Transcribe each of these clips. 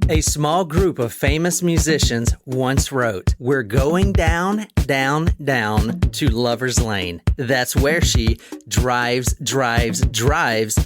A small group of famous musicians once wrote, "We're going down, down, down to Lover's Lane. That's where she drives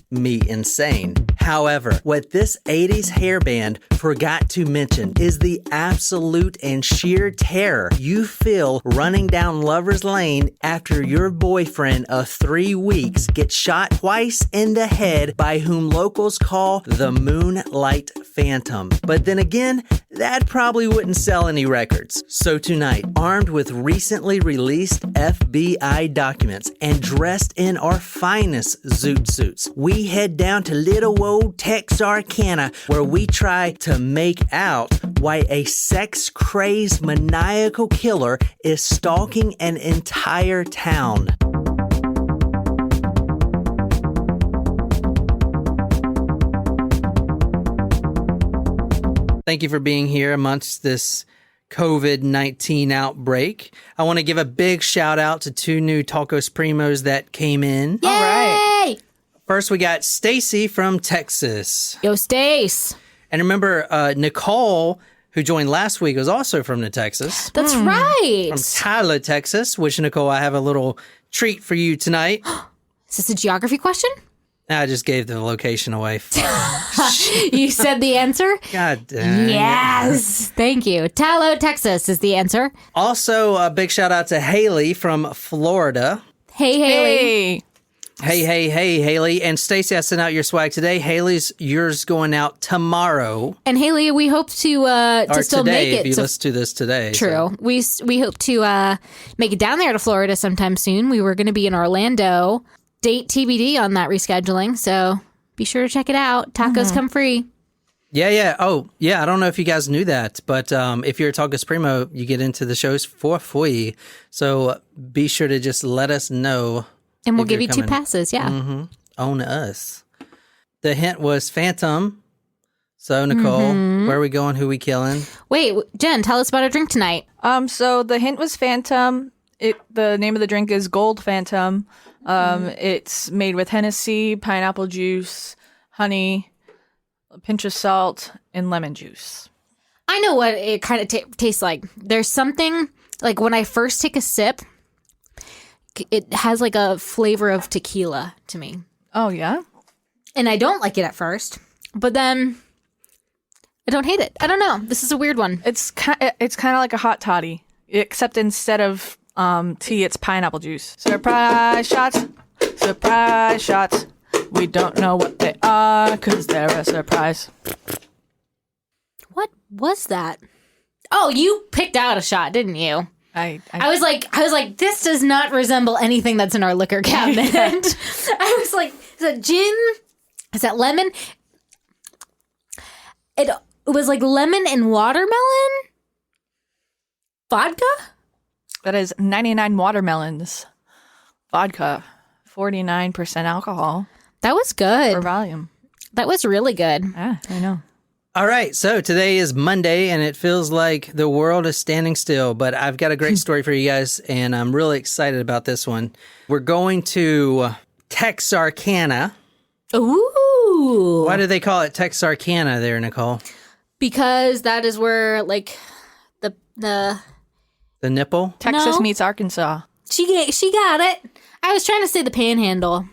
me insane." However, what this 80s hair band forgot to mention is the absolute and sheer terror you feel running down Lover's Lane after your boyfriend of 3 weeks gets shot twice in the head by whom locals call the Moonlight Phantom. But then again, that probably wouldn't sell any records. So tonight, armed with recently released FBI documents and dressed in our finest zoot suits, we head down to little old Texarkana, where we try to make out why a sex-crazed maniacal killer is stalking an entire town. Thank you for being here amongst this COVID-19 outbreak. I want to give a big shout out to 2 new Tacos Primos that came in. Yay! All right. First, we got Stacy from Texas. Yo, Stace. And remember, Nicole, who joined last week, was also from the Texas. That's right. From Tyler, Texas, which, Nicole, I have a little treat for you tonight. Is this a geography question? I just gave the location away. You said the answer? God damn. Yes. Thank you. Tallow, Texas is the answer. Also, a big shout out to Haley from Florida. Hey, Haley. Hey. Hey, Haley. And Stacey, I sent out your swag today. Haley's, yours going out tomorrow. And Haley, we hope to Or still today, make it. if you listen to this today. True. So. We hope to make it down there to Florida sometime soon. We were going to be in Orlando. Date TBD on that rescheduling, so be sure to check it out. Tacos come free. Yeah. Oh, yeah. I don't know if you guys knew that, but if you're a Tacos Primo, you get into the shows for free. So be sure to just let us know. And we'll if give you're you 2 coming. passes, yeah. Mm-hmm. On us. The hint was Phantom. So, Nicole, where are we going? Who we killing? Wait, Jen, tell us about our drink tonight. So the hint was Phantom. The name of the drink is Gold Phantom. It's made with Hennessy, pineapple juice, honey, a pinch of salt, and lemon juice. I know what it kind of tastes like. There's something, like when I first take a sip, it has like a flavor of tequila to me. Oh, yeah? And I don't like it at first, but then I don't hate it. I don't know. This is a weird one. It's kind of like a hot toddy, except instead of tea, it's pineapple juice. Surprise shots. Surprise shots. We don't know what they are because they're a surprise. What was that? Oh, you picked out a shot, didn't you? I was like, this does not resemble anything that's in our liquor cabinet. I was like, is that gin? Is that lemon? It was like lemon and watermelon? Vodka? That is 99 watermelons. Vodka. 49% alcohol. That was good. For volume. That was really good. Yeah, I know. All right, so today is Monday, and it feels like the world is standing still, but I've got a great story for you guys, and I'm really excited about this one. We're going to Texarkana. Ooh. Why do they call it Texarkana there, Nicole? Because that is where, like, the nipple? Texas No. meets Arkansas. She got it. I was trying to say the panhandle.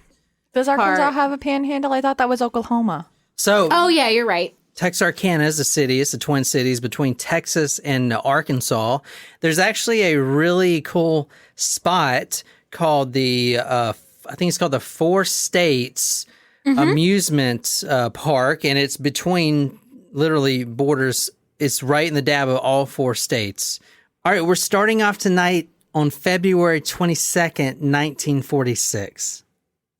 Does Arkansas Part. have a panhandle? I thought that was Oklahoma. So, Oh, yeah, you're right. Texarkana is a city. It's the Twin Cities between Texas and Arkansas. There's actually a really cool spot called I think it's called the Four States Amusement Park, and it's between literally borders. It's right in the dab of all 4 states. All right, we're starting off tonight on February 22nd, 1946.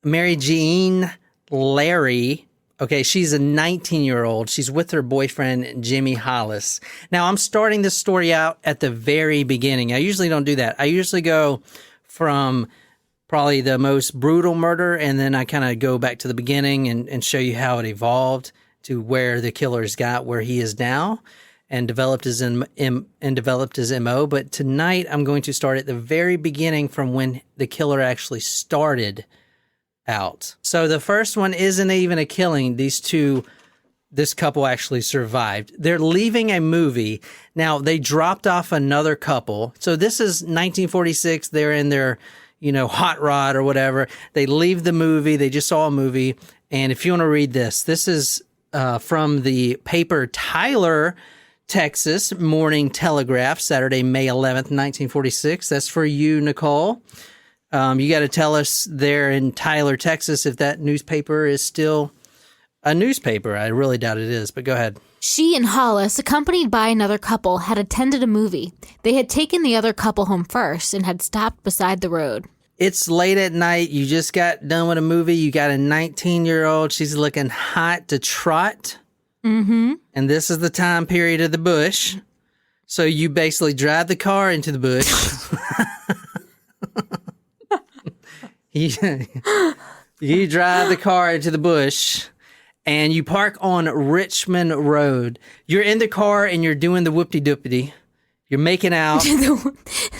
Mary Jean Larry. Okay, she's a 19-year-old. She's with her boyfriend, Jimmy Hollis. Now, I'm starting this story out at the very beginning. I usually don't do that. I usually go from probably the most brutal murder, and then I kind of go back to the beginning and show you how it evolved to where the killer's got where he is now and developed his MO. But tonight, I'm going to start at the very beginning from when the killer actually started out. So the first one isn't even a killing. These 2 this couple actually survived. They're leaving a movie. Now, they dropped off another couple. So this is 1946. They're in their, hot rod or whatever. They leave the movie. They just saw a movie. And if you want to read this is from the paper Tyler, Texas Morning Telegraph, Saturday, May 11th, 1946. That's for you, Nicole. You got to tell us there in Tyler, Texas, if that newspaper is still a newspaper. I really doubt it is, but go ahead. She and Hollis, accompanied by another couple, had attended a movie. They had taken the other couple home first and had stopped beside the road. It's late at night. You just got done with a movie. You got a 19-year-old. She's looking hot to trot. Mm-hmm. And this is the time period of the bush. So you basically drive the car into the bush. You drive the car into the bush and you park on Richmond Road. You're in the car and you're doing the whoopty-doopty. You're making out.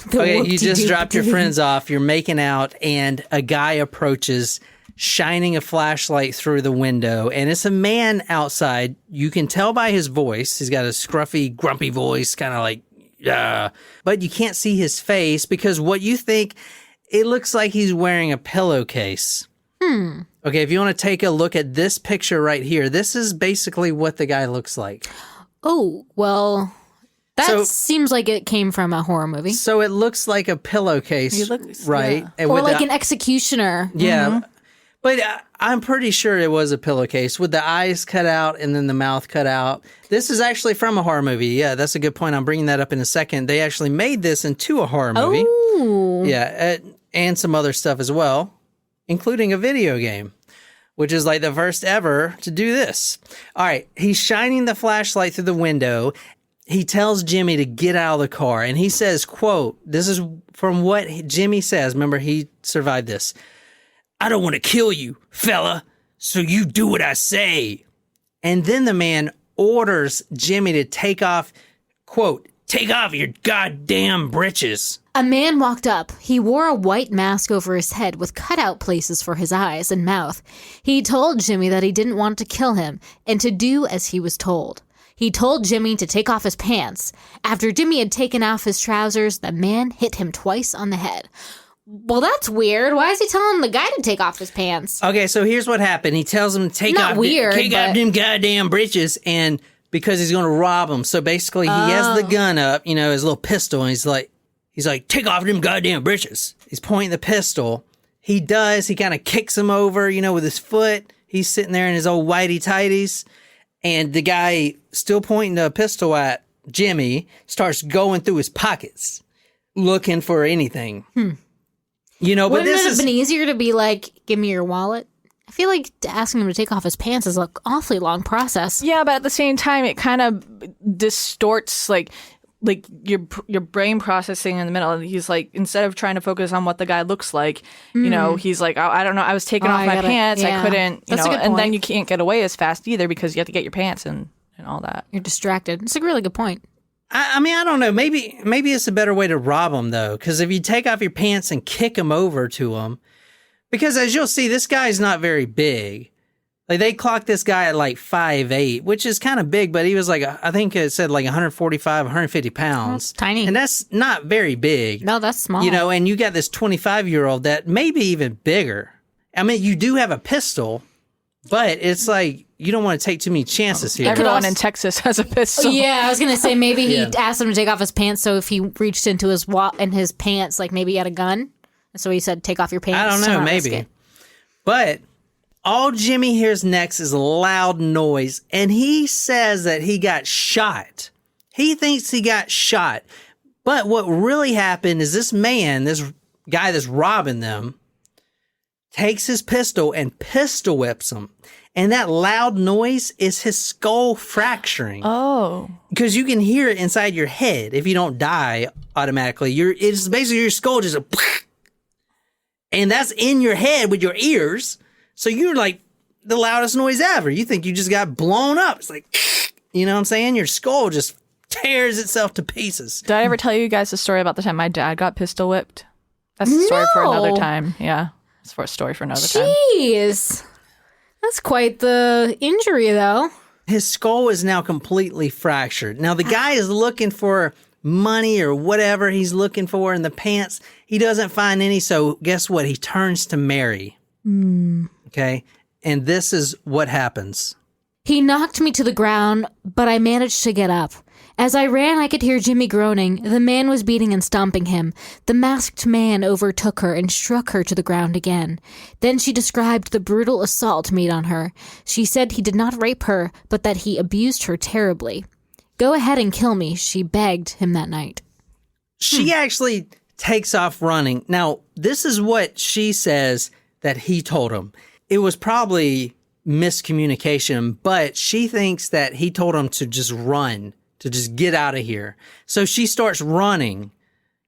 Okay, you just dropped your friends off. You're making out and a guy approaches, shining a flashlight through the window. And it's a man outside. You can tell by his voice. He's got a scruffy, grumpy voice, kind of like, but you can't see his face because what you think, it looks like he's wearing a pillowcase. Okay, if you want to take a look at this picture right here, this is basically what the guy looks like. Oh, well, that seems like it came from a horror movie. So it looks like a pillowcase, right? Yeah. And Or like an executioner. Yeah. Mm-hmm. But I'm pretty sure it was a pillowcase with the eyes cut out and then the mouth cut out. This is actually from a horror movie. Yeah, that's a good point. I'm bringing that up in a second. They actually made this into a horror movie. Oh. Yeah, and some other stuff as well, including a video game, which is like the first ever to do this. All right, he's shining the flashlight through the window. He tells Jimmy to get out of the car, and he says, quote, this is from what Jimmy says. Remember, he survived this. "I don't want to kill you, fella, so you do what I say." And then the man orders Jimmy to take off, quote, "Take off your goddamn britches." A man walked up. He wore a white mask over his head with cutout places for his eyes and mouth. He told Jimmy that he didn't want to kill him and to do as he was told. He told Jimmy to take off his pants. After Jimmy had taken off his trousers, the man hit him twice on the head. Well, that's weird. Why is he telling the guy to take off his pants? Okay, so here's what happened. He tells him to take off them goddamn britches, and because he's going to rob him. So basically, he has the gun up, his little pistol, and he's like, take off them goddamn britches. He's pointing the pistol. He does. He kind of kicks him over, with his foot. He's sitting there in his old whitey tighties, and the guy, still pointing the pistol at Jimmy, starts going through his pockets, looking for anything. But Wouldn't it have been easier to be like, give me your wallet? I feel like asking him to take off his pants is an awfully long process. Yeah, but at the same time, it kind of distorts like your brain processing in the middle. He's like, instead of trying to focus on what the guy looks like, he's like, I don't know, I was taking off my pants, I couldn't, That's a good and point. then you can't get away as fast either because you have to get your pants and all that. You're distracted. It's a really good point. I mean, I don't know. Maybe it's a better way to rob him, though, because if you take off your pants and kick him over to him, because as you'll see, this guy's not very big. Like, they clocked this guy at like 5'8", which is kind of big, but he was like, I think it said like 145, 150 pounds. That's tiny. And that's not very big. No, that's small. And you got this 25-year-old that may be even bigger. I mean, you do have a pistol, but it's like, you don't want to take too many chances here. Everyone in Texas has a pistol. Yeah, I was going to say maybe he asked him to take off his pants, so if he reached into his his pants, like maybe he had a gun. So he said, take off your pants. I don't know, maybe. But all Jimmy hears next is a loud noise, and he says that he got shot. He thinks he got shot. But what really happened is this guy that's robbing them, takes his pistol and pistol whips him. And that loud noise is his skull fracturing. Oh. Because you can hear it inside your head if you don't die automatically. It's basically your skull just and that's in your head with your ears. So you're like the loudest noise ever. You think you just got blown up. It's like, you know what I'm saying? Your skull just tears itself to pieces. Did I ever tell you guys the story about the time my dad got pistol whipped? That's a story for another time. Yeah. It's for a story for another time. Jeez. That's quite the injury, though. His skull is now completely fractured. Now, the guy is looking for money or whatever he's looking for in the pants. He doesn't find any, so guess what? He turns to Mary. Okay? And this is what happens. He knocked me to the ground, but I managed to get up. As I ran, I could hear Jimmy groaning. The man was beating and stomping him. The masked man overtook her and struck her to the ground again. Then she described the brutal assault made on her. She said he did not rape her, but that he abused her terribly. Go ahead and kill me, she begged him that night. She actually takes off running. Now, this is what she says that he told him. It was probably miscommunication, but she thinks that he told him to just run, to just get out of here. So she starts running,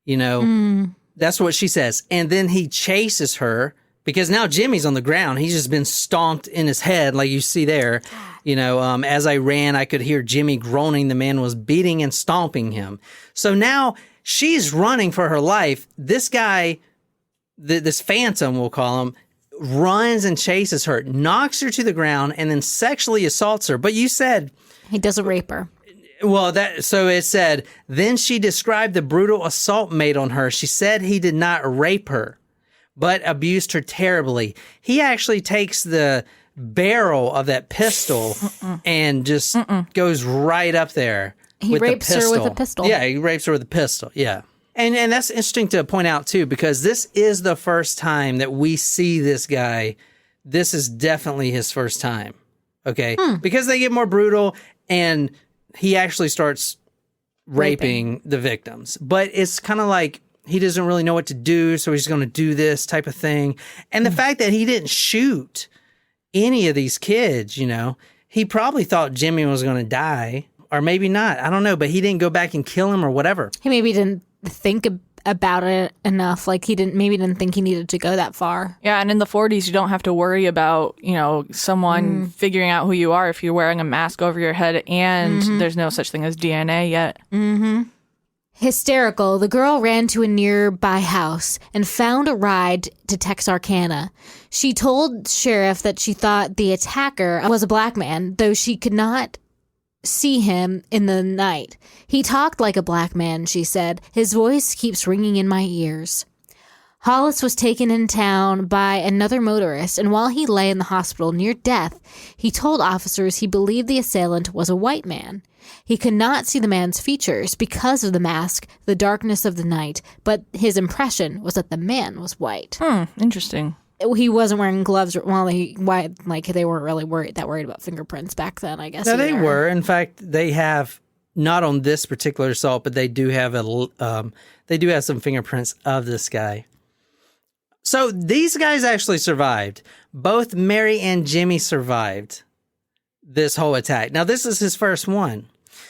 That's what she says. And then he chases her because now Jimmy's on the ground. He's just been stomped in his head like you see there. As I ran, I could hear Jimmy groaning. The man was beating and stomping him. So now she's running for her life. This guy, this phantom, we'll call him, runs and chases her, knocks her to the ground, and then sexually assaults her. But you said... He doesn't rape her. Well, so it said, then she described the brutal assault made on her. She said he did not rape her, but abused her terribly. He actually takes the barrel of that pistol and just goes right up there. He rapes her with a pistol. Yeah, he rapes her with a pistol. Yeah. And that's interesting to point out, too, because this is the first time that we see this guy. This is definitely his first time. Okay? Because they get more brutal and he actually starts raping the victims. But it's kind of like he doesn't really know what to do, so he's going to do this type of thing. And the fact that he didn't shoot any of these kids, he probably thought Jimmy was going to die. Or maybe not. I don't know. But he didn't go back and kill him or whatever. He maybe didn't think about it enough. Like he didn't think he needed to go that far. Yeah, and in the 40s, you don't have to worry about, someone figuring out who you are if you're wearing a mask over your head and there's no such thing as DNA yet. Hysterical, the girl ran to a nearby house and found a ride to Texarkana. She told sheriff that she thought the attacker was a black man, though she could not see him in the night. He talked like a black man, she said. His voice keeps ringing in my ears. Hollis was taken in town by another motorist, and while he lay in the hospital near death, he told officers he believed the assailant was a white man. He could not see the man's features because of the mask, the darkness of the night, but his impression was that the man was white. Interesting. He wasn't wearing gloves. Well, they weren't really worried about fingerprints back then, I guess. No, they were. In fact, they have, not on this particular assault, but they do have some fingerprints of this guy. So these guys actually survived. Both Mary and Jimmy survived this whole attack. Now, this is his first one.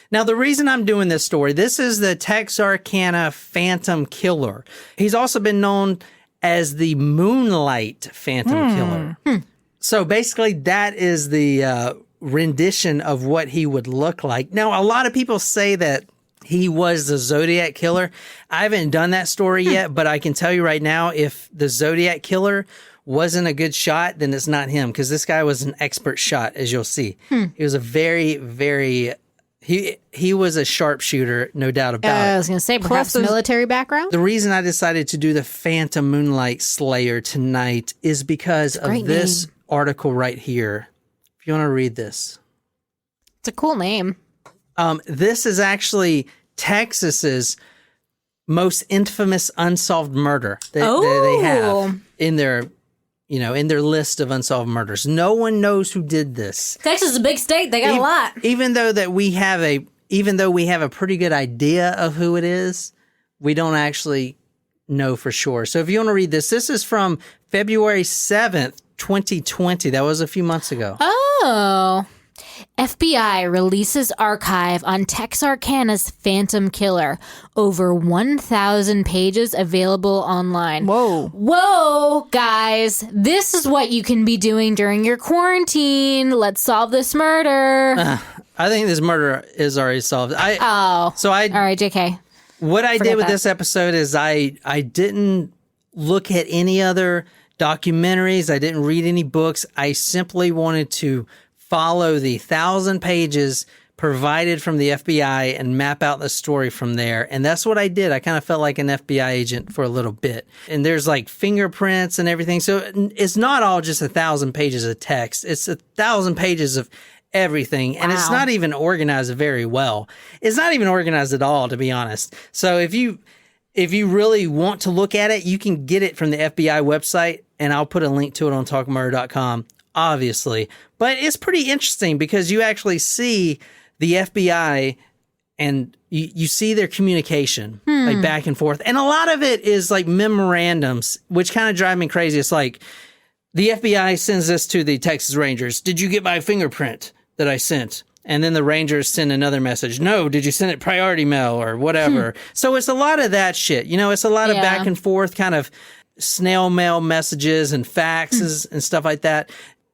Now, the reason I'm doing this story, this is the Texarkana Phantom Killer. He's also been known as the Moonlight Phantom Killer. So basically that is the rendition of what he would look like. Now, a lot of people say that he was the Zodiac Killer. I haven't done that story yet, but I can tell you right now, if the Zodiac Killer wasn't a good shot, then it's not him, because this guy was an expert shot, as you'll see. He was a very, very... He was a sharpshooter, no doubt about it. I was going to say, perhaps military background? The reason I decided to do the Phantom Moonlight Slayer tonight is because of this article right here. If you want to read this. It's a cool name. This is actually Texas's most infamous unsolved murder that they have in their... in their list of unsolved murders. No one knows who did this. Texas is a big state. They got a lot. Even though we have a pretty good idea of who it is, we don't actually know for sure. So if you want to read this is from February 7th, 2020. That was a few months ago. Oh. FBI releases archive on Texarkana's Phantom Killer. Over 1,000 pages available online. Whoa, guys. This is what you can be doing during your quarantine. Let's solve this murder. I think this murder is already solved. All right, JK. What I did with this episode is I didn't look at any other documentaries. I didn't read any books. I simply wanted to follow the 1,000 pages provided from the FBI and map out the story from there. And that's what I did. I kind of felt like an FBI agent for a little bit. And there's like fingerprints and everything. So it's not all just 1,000 pages of text. It's 1,000 pages of everything. And it's not even organized very well. It's not even organized at all, to be honest. So if you really want to look at it, you can get it from the FBI website, and I'll put a link to it on talkmurder.com, obviously. But it's pretty interesting because you actually see the FBI and you see their communication like back and forth. And a lot of it is like memorandums, which kind of drive me crazy. It's like the FBI sends this to the Texas Rangers. Did you get my fingerprint that I sent? And then the Rangers send another message. No, did you send it priority mail or whatever? So it's a lot of that shit. You know, it's a lot of back and forth kind of snail mail messages and faxes and stuff like that.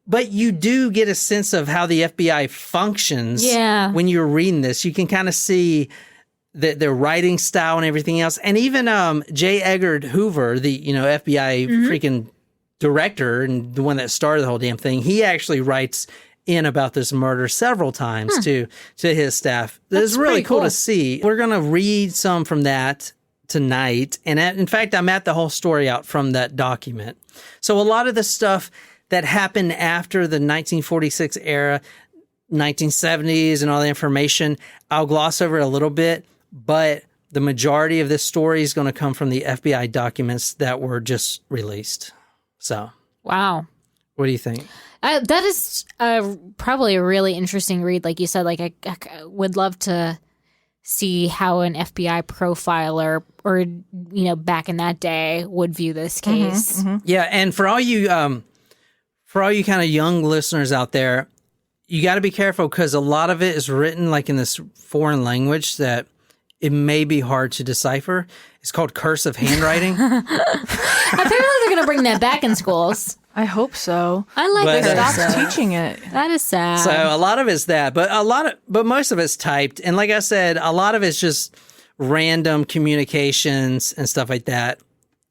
But you do get a sense of how the FBI functions when you're reading this. You can kind of see their writing style and everything else. And even J. Edgar Hoover, the FBI freaking director and the one that started the whole damn thing, he actually writes in about this murder several times to his staff. It's really cool to see. We're going to read some from that tonight. And in fact, I mapped the whole story out from that document. So a lot of the stuff that happened after the 1946 era, 1970s and all the information, I'll gloss over it a little bit, but the majority of this story is going to come from the FBI documents that were just released. So. Wow. What do you think? That is probably a really interesting read. Like you said, like I would love to see how an FBI profiler or, back in that day would view this case. Yeah. And for all you kind of young listeners out there, you got to be careful because a lot of it is written like in this foreign language that it may be hard to decipher. It's called cursive handwriting. Apparently they're going to bring that back in schools. I hope so. I like they that. stopped teaching it. That is sad. So a lot of it's that, but most of it's typed. And like I said, a lot of it's just random communications and stuff like that.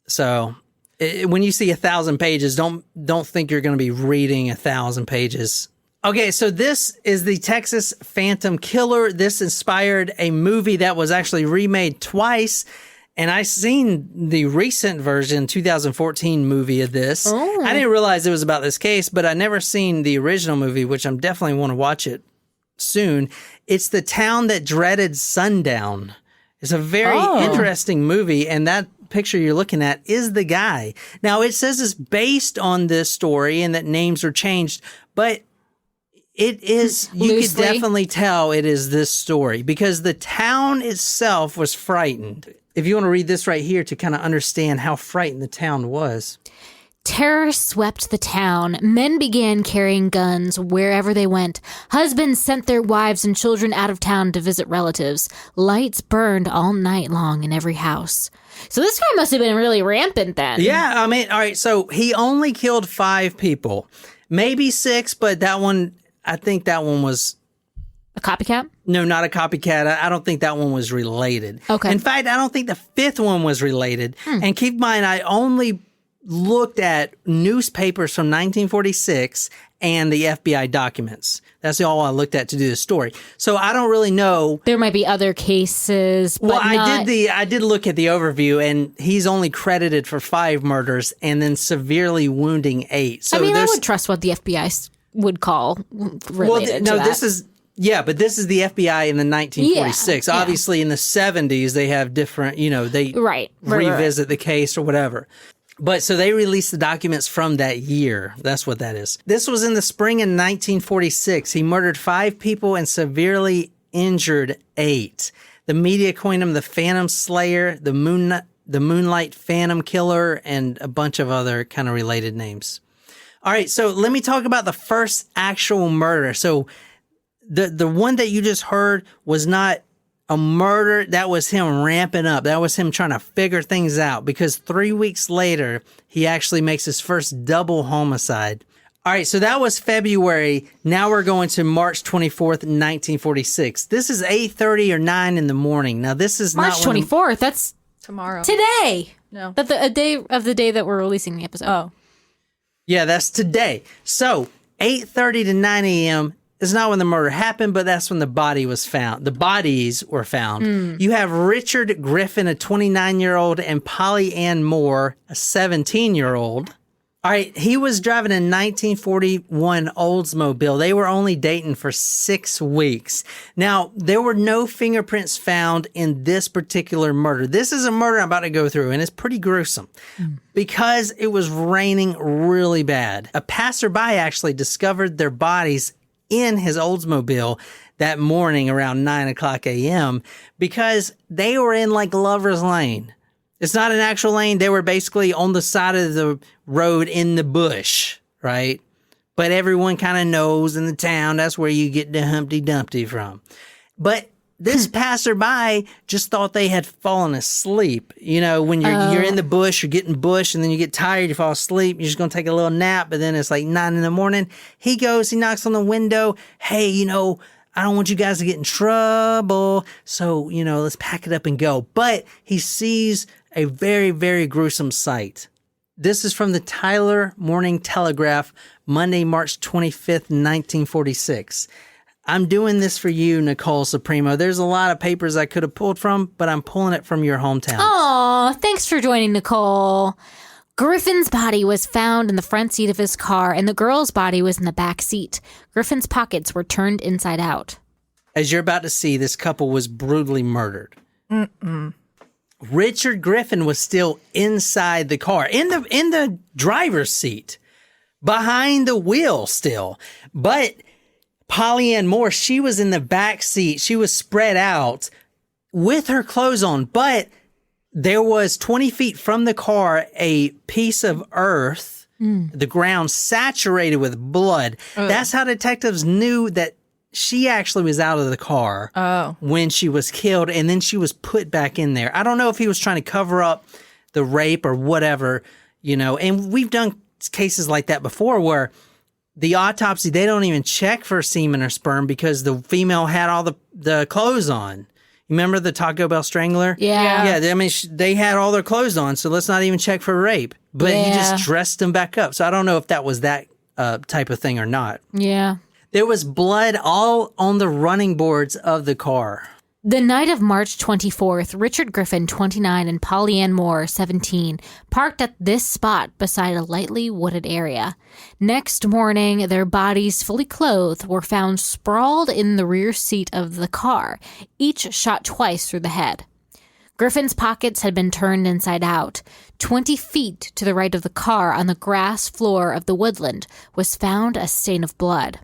So when you see 1,000 pages, don't think you're going to be reading 1,000 pages. Okay, so this is the Texas Phantom Killer. This inspired a movie that was actually remade twice. And I seen the recent version, 2014 movie of this. Oh. I didn't realize it was about this case, but I never seen the original movie, which I'm definitely want to watch it soon. It's The Town That Dreaded Sundown. It's a very interesting movie, and that picture you're looking at is the guy. Now, it says it's based on this story and that names are changed, but it is, you could definitely tell it is this story because the town itself was frightened. If you want to read this right here to kind of understand how frightened the town was. Terror swept the town. Men began carrying guns wherever they went. Husbands sent their wives and children out of town to visit relatives. Lights burned all night long in every house. So this guy must have been really rampant then. Yeah, I mean, all right, so he only killed 5 people. Maybe 6, but that one, I think that one was... A copycat? No, not a copycat. I don't think that one was related. Okay. In fact, I don't think the 5th one was related. And keep in mind, I only looked at newspapers from 1946 and the FBI documents. That's all I looked at to do the story. So I don't really know. There might be other cases, but I did look at the overview, and he's only credited for 5 murders and then severely wounding 8. So I would trust what the FBI would call related to that. This is... Yeah, but this is the FBI in the 1946. Yeah. Obviously, in the 70s, they have different, they revisit the case or whatever. But so they released the documents from that year. That's what that is. This was in the spring in 1946. He murdered 5 people and severely injured 8. The media coined him the Phantom Slayer, the Moonlight Phantom Killer, and a bunch of other kind of related names. All right, so let me talk about the first actual murder. So the one that you just heard was not a murder. That was him ramping up. That was him trying to figure things out because 3 weeks later, he actually makes his first double homicide. All right, so that was February. Now we're going to March 24th, 1946. This is 8:30 or 9 in the morning. Now this is March 24th. That's tomorrow. Today. No. That's a day of the day that we're releasing the episode. Oh. Yeah, that's today. So 8:30 to 9 a.m. is not when the murder happened, but that's when the body was found. The bodies were found. You have Richard Griffin, a 29-year-old, and Polly Ann Moore, a 17-year-old. All right, he was driving a 1941 Oldsmobile. They were only dating for 6 weeks. Now, there were no fingerprints found in this particular murder. This is a murder I'm about to go through, and it's pretty gruesome because it was raining really bad. A passerby actually discovered their bodies in his Oldsmobile that morning around 9 o'clock a.m. because they were in like Lover's Lane. It's not an actual lane. They were basically on the side of the road in the bush, right? But everyone kind of knows in the town that's where you get the Humpty Dumpty from. But this passerby just thought they had fallen asleep. You know, when you're in the bush, you're getting bush, and then you get tired, you fall asleep, you're just going to take a little nap, but then it's like 9 in the morning. He knocks on the window. Hey, I don't want you guys to get in trouble. So, let's pack it up and go. But he sees a very, very gruesome sight. This is from the Tyler Morning Telegraph, Monday, March 25th, 1946. I'm doing this for you, Nicole Supremo. There's a lot of papers I could have pulled from, but I'm pulling it from your hometown. Aw, thanks for joining, Nicole. Griffin's body was found in the front seat of his car, and the girl's body was in the back seat. Griffin's pockets were turned inside out. As you're about to see, this couple was brutally murdered. Richard Griffin was still inside the car, in the driver's seat, behind the wheel still. But Polly Ann Moore, she was in the back seat. She was spread out with her clothes on, but there was 20 feet from the car a piece of earth, the ground saturated with blood. That's how detectives knew that she actually was out of the car when she was killed, and then she was put back in there. I don't know if he was trying to cover up the rape or whatever, and we've done cases like that before where the autopsy, they don't even check for semen or sperm because the female had all the clothes on. You remember the Taco Bell Strangler? Yeah. Yeah, I mean, they had all their clothes on, so let's not even check for rape. But he just dressed them back up. So I don't know if that was that type of thing or not. Yeah. There was blood all on the running boards of the car. The night of March 24th, Richard Griffin, 29, and Polly Ann Moore, 17, parked at this spot beside a lightly wooded area. Next morning, their bodies, fully clothed, were found sprawled in the rear seat of the car, each shot twice through the head. Griffin's pockets had been turned inside out. 20 feet to the right of the car, on the grass floor of the woodland, was found a stain of blood.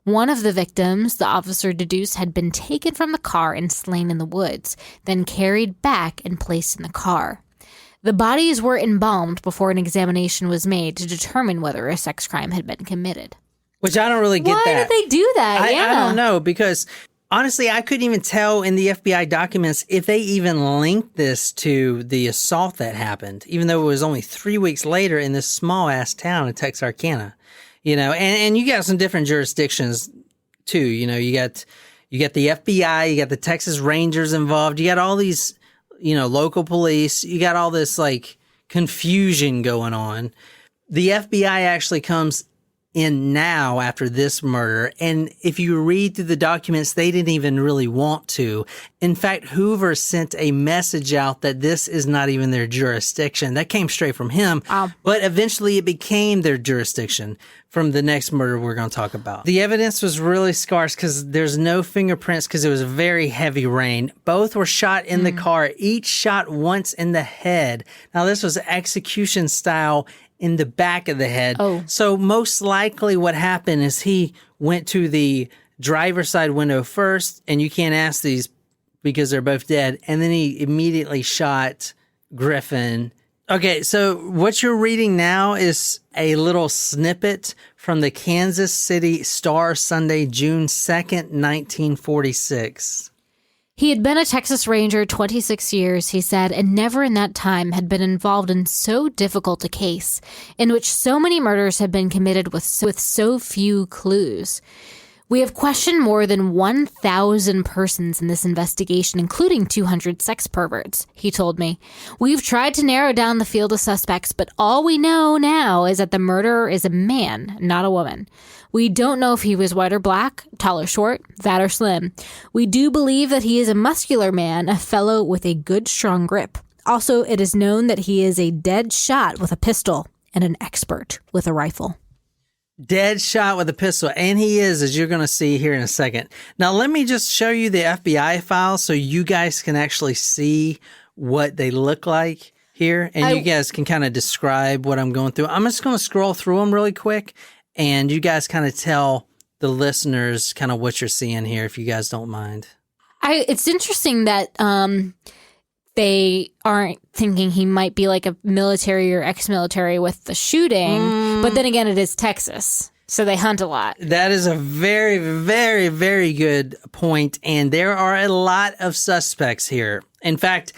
One of the victims, the officer deduced, had been taken from the car and slain in the woods, then carried back and placed in the car. The bodies were embalmed before an examination was made to determine whether a sex crime had been committed. Which I don't really get Why that. did they do that? I don't know, because honestly, I couldn't even tell in the FBI documents if they even linked this to the assault that happened, even though it was only 3 weeks later in this small-ass town in Texarkana. And you got some different jurisdictions too. You got the FBI, you got the Texas Rangers involved, you got all these, local police, you got all this like confusion going on. The FBI actually comes in now after this murder, and if you read through the documents, they didn't even really want to. In fact, Hoover sent a message out that this is not even their jurisdiction. That came straight from him, but eventually it became their jurisdiction from the next murder we're going to talk about. The evidence was really scarce because there's no fingerprints because it was very heavy rain. Both were shot in the car, each shot once in the head. Now, this was execution style in the back of the head. So most likely what happened is he went to the driver's side window first, and you can't ask these because they're both dead, and then he immediately shot Griffin. Okay, so what you're reading now is a little snippet from the Kansas City Star Sunday, June 2nd, 1946. He had been a Texas Ranger 26 years, he said, and never in that time had been involved in so difficult a case, in which so many murders had been committed with so few clues. We have questioned more than 1,000 persons in this investigation, including 200 sex perverts, he told me. We've tried to narrow down the field of suspects, but all we know now is that the murderer is a man, not a woman. We don't know if he was white or black, tall or short, fat or slim. We do believe that he is a muscular man, a fellow with a good, strong grip. Also, it is known that he is a dead shot with a pistol and an expert with a rifle. Dead shot with a pistol, and he is, as you're going to see here in a second. Now, let me just show you the FBI files so you guys can actually see what they look like here, and you guys can kind of describe what I'm going through. I'm just going to scroll through them really quick, and you guys kind of tell the listeners kind of what you're seeing here, if you guys don't mind. It's interesting that they aren't thinking he might be like a military or ex-military with the shooting. But then again, it is Texas, so they hunt a lot. That is a very, very, very good point. And there are a lot of suspects here. In fact,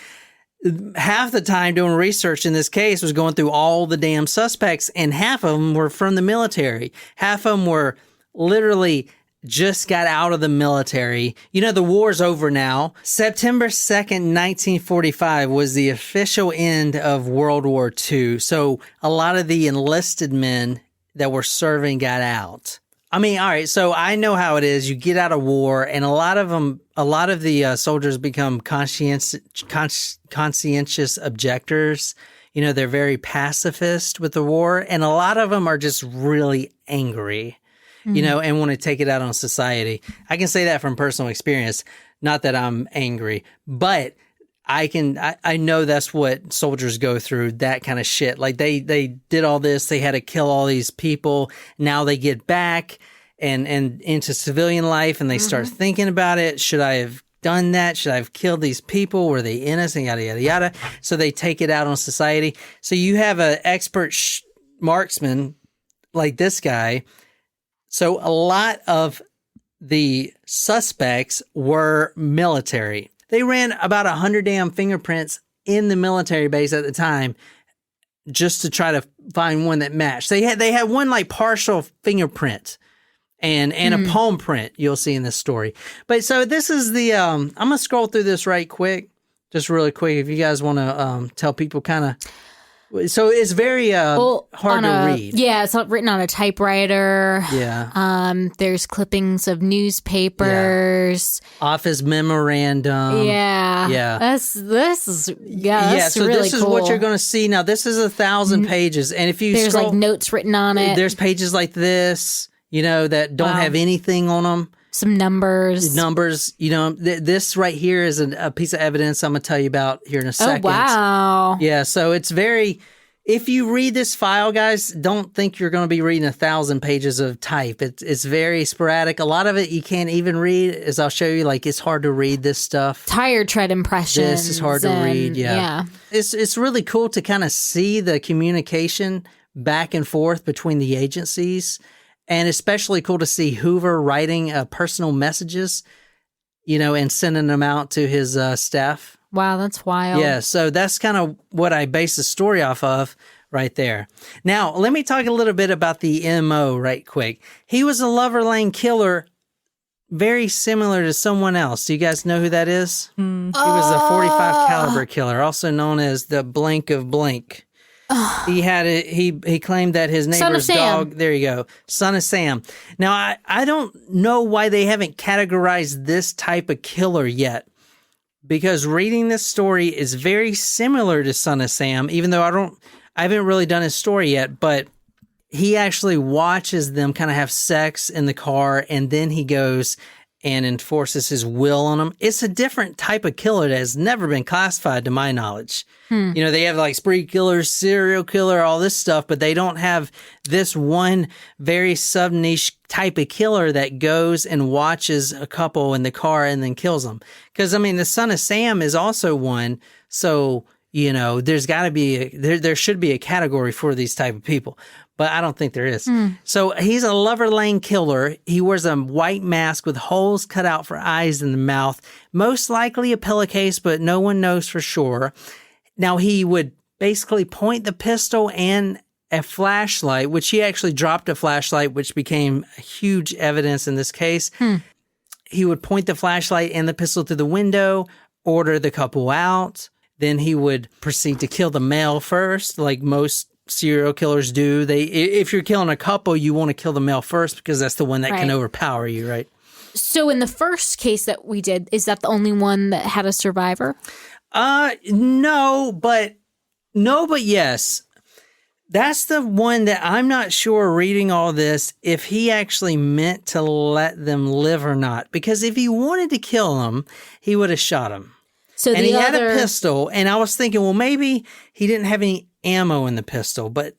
half the time doing research in this case was going through all the damn suspects, and half of them were from the military. Half of them were literally just got out of the military. You know, the war's over now. September 2nd, 1945 was the official end of World War II. So a lot of the enlisted men that were serving got out. I mean, all right, so I know how it is. You get out of war, and a lot of the soldiers become conscientious objectors. You know, they're very pacifist with the war, and a lot of them are just really angry. You know, and want to take it out on society. I can say that from personal experience. Not that I'm angry, but I know that's what soldiers go through, that kind of shit. Like they did all this. They had to kill all these people. Now they get back and into civilian life, and they start thinking about it. Should I have done that? Should I have killed these people? Were they innocent? Yada, yada, yada. So they take it out on society. So you have an expert marksman like this guy. So a lot of the suspects were military. They ran about 100 damn fingerprints in the military base at the time just to try to find one that matched. They had one like partial fingerprint and a palm print you'll see in this story. But so this is the I'm going to scroll through this right quick, just really quick if you guys want to tell people kind of. So it's very hard to read. Yeah, it's written on a typewriter. Yeah. There's clippings of newspapers. Yeah. Office memorandum. Yeah. Yeah. This is that's so really this is cool. what you're going to see. Now, this is 1,000 pages. And if you There's scroll, like notes written on it. There's pages like this, you know, that don't have anything on them. Some numbers. You know, this right here is a piece of evidence I'm going to tell you about here in a second. Oh, wow. Yeah, so it's very, if you read this file, guys, don't think you're going to be reading 1,000 pages of type. It's very sporadic. A lot of it you can't even read, as I'll show you. Like, it's hard to read this stuff. Tire tread impressions. This is hard to read, yeah. It's really cool to kind of see the communication back and forth between the agencies. And especially cool to see Hoover writing personal messages, you know, and sending them out to his staff. Wow, that's wild. Yeah, so that's kind of what I base the story off of right there. Now, let me talk a little bit about the MO right quick. He was a Lover Lane killer, very similar to someone else. Do you guys know who that is? He was a 45 caliber killer, also known as the Blank of Blank. He had he claimed that his neighbor's dog. There you go, Son of Sam. Now I don't know why they haven't categorized this type of killer yet, because reading this story is very similar to Son of Sam. Even though I haven't really done his story yet, but he actually watches them kind of have sex in the car, and then he goes and enforces his will on them. It's a different type of killer that has never been classified to my knowledge. You know, they have like spree killers, serial killer, all this stuff, but they don't have this one very sub-niche type of killer that goes and watches a couple in the car and then kills them. Because, I mean, the Son of Sam is also one, so, you know, there's got to be, there should be a category for these type of people. But I don't think there is. So he's a Lover Lane killer. He wears a white mask with holes cut out for eyes in the mouth. Most likely a pillowcase, but no one knows for sure. Now, he would basically point the pistol and a flashlight, which he actually dropped a flashlight, which became huge evidence in this case. He would point the flashlight and the pistol through the window, order the couple out. Then he would proceed to kill the male first, like most serial killers do. If you're killing a couple, you want to kill the male first because that's the one that can overpower you, right? So in the first case that we did, is that the only one that had a survivor? No, but yes. That's the one that I'm not sure, reading all this, if he actually meant to let them live or not. Because if he wanted to kill them, he would have shot them. So and he had a pistol, and I was thinking, well, maybe he didn't have any ammo in the pistol, but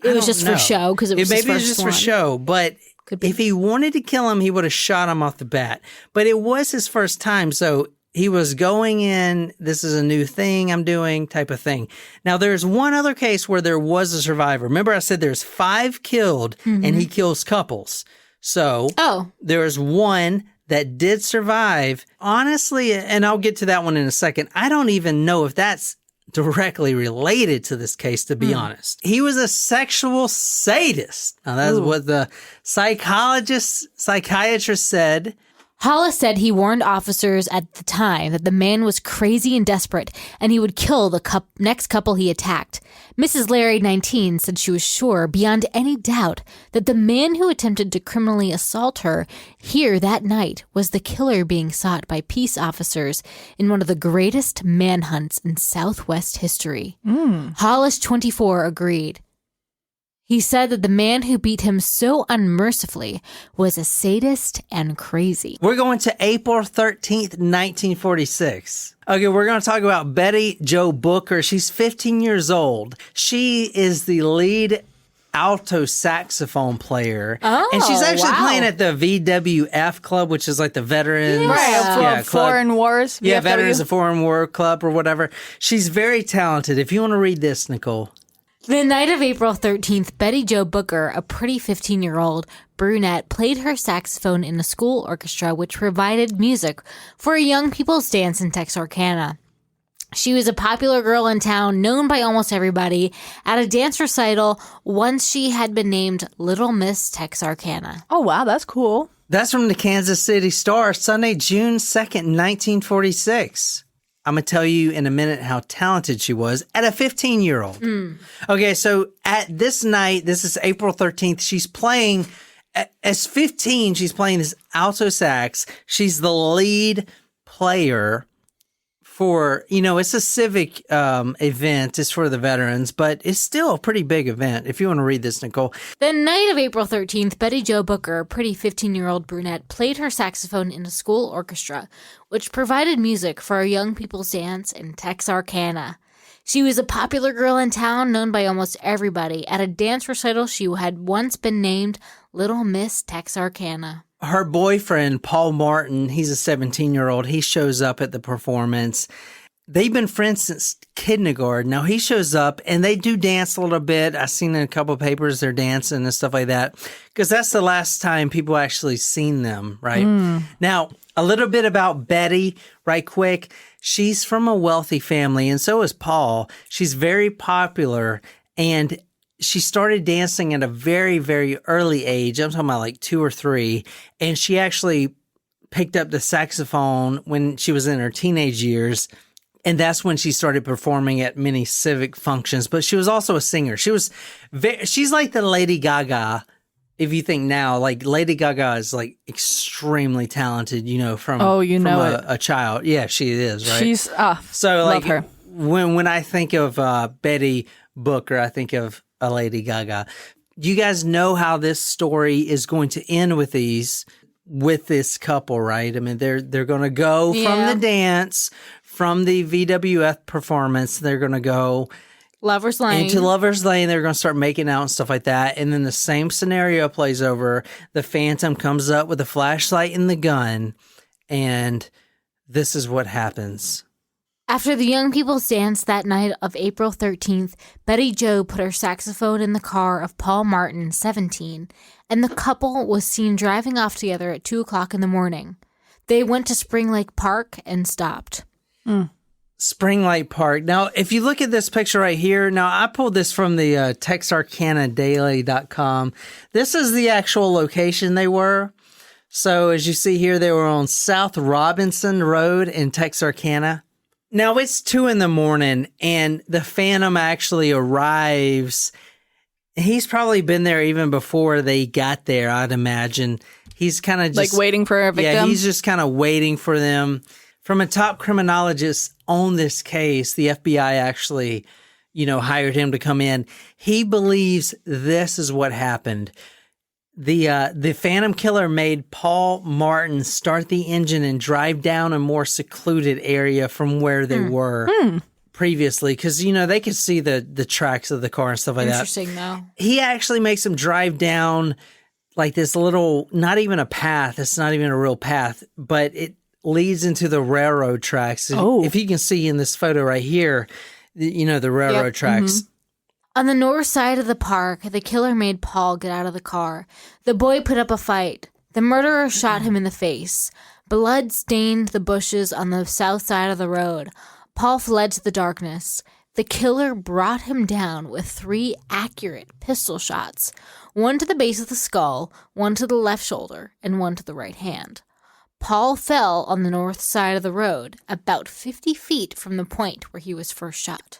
it was just for show, because it was maybe it was just for show, but if he wanted to kill him, he would have shot him off the bat. But it was his first time, so he was going in, this is a new thing I'm doing type of thing. Now, there's one other case where there was a survivor. Remember I said there's 5 killed, and he kills couples. So there's one that did survive. Honestly, and I'll get to that one in a second, I don't even know if that's directly related to this case, to be honest. He was a sexual sadist. Now, that's what the psychiatrist said. Hollis said he warned officers at the time that the man was crazy and desperate, and he would kill the next couple he attacked. Mrs. Larry, 19, said she was sure, beyond any doubt, that the man who attempted to criminally assault her here that night was the killer being sought by peace officers in one of the greatest manhunts in Southwest history. Hollis, 24, agreed. He said that the man who beat him so unmercifully was a sadist and crazy. We're going to April 13th, 1946. Okay, we're going to talk about Betty Jo Booker. She's 15 years old. She is the lead alto saxophone player. And she's actually playing at the VWF club, which is like the veterans. Foreign Wars. Yeah, Veterans of Foreign War Club or whatever. She's very talented. If you want to read this, Nicole. The night of April 13th, Betty Jo Booker, a pretty 15-year-old brunette, played her saxophone in a school orchestra which provided music for a young people's dance in Texarkana. She was a popular girl in town, known by almost everybody. At a dance recital, once she had been named Little Miss Texarkana. Oh, wow, that's cool. That's from the Kansas City Star, Sunday, June 2nd, 1946. I'm going to tell you in a minute how talented she was at a 15-year-old. Okay, so at this night, this is April 13th, she's playing, as 15, she's playing this alto sax. She's the lead player for, it's a civic event. It's for the veterans, but it's still a pretty big event. If you want to read this, Nicole. The night of April 13th, Betty Jo Booker, a pretty 15-year-old brunette, played her saxophone in a school orchestra, which provided music for a young people's dance in Texarkana. She was a popular girl in town, known by almost everybody. At a dance recital, she had once been named Little Miss Texarkana. Her boyfriend, Paul Martin, he's a 17-year-old. He shows up at the performance. They've been friends since kindergarten. Now, he shows up, and they do dance a little bit. I've seen in a couple of papers they're dancing and stuff like that, because that's the last time people actually seen them, right? Now, a little bit about Betty, right quick. She's from a wealthy family, and so is Paul. She's very popular, and she started dancing at a very, very early age. I'm talking about like 2 or 3. And she actually picked up the saxophone when she was in her teenage years. And that's when she started performing at many civic functions. But she was also a singer. She's like the Lady Gaga. If you think now, like Lady Gaga is like extremely talented, from a child. Yeah, she is, right? She's, so like, love her. When I think of Betty Booker, I think of a Lady Gaga. You guys know how this story is going to end with this couple, right? I mean, they're going to go from the dance, from the VWF performance. They're going to go Lover's Lane. Into Lover's Lane. They're going to start making out and stuff like that. And then the same scenario plays over. The Phantom comes up with a flashlight and the gun. And this is what happens. After the young people's dance that night of April 13th, Betty Jo put her saxophone in the car of Paul Martin, 17, and the couple was seen driving off together at 2 o'clock in the morning. They went to Spring Lake Park and stopped. Spring Lake Park. Now, if you look at this picture right here, now I pulled this from the TexarkanaDaily.com. This is the actual location they were. So as you see here, they were on South Robinson Road in Texarkana. Now it's 2 a.m. and the Phantom actually arrives. He's probably been there even before they got there, I'd imagine. He's kind of just like waiting for a victim. Yeah, he's just kind of waiting for them. From a top criminologist on this case, the FBI actually, hired him to come in. He believes this is what happened. The Phantom Killer made Paul Martin start the engine and drive down a more secluded area from where they were previously. Because, they could see the tracks of the car and stuff like that. Interesting, though. He actually makes them drive down like this little, not even a path. It's not even a real path, but it leads into the railroad tracks. Oh. If you can see in this photo right here, the railroad tracks. Mm-hmm. On the north side of the park, the killer made Paul get out of the car. The boy put up a fight. The murderer shot him in the face. Blood stained the bushes on the south side of the road. Paul fled to the darkness. The killer brought him down with 3 accurate pistol shots, one to the base of the skull, one to the left shoulder, and one to the right hand. Paul fell on the north side of the road, about 50 feet from the point where he was first shot.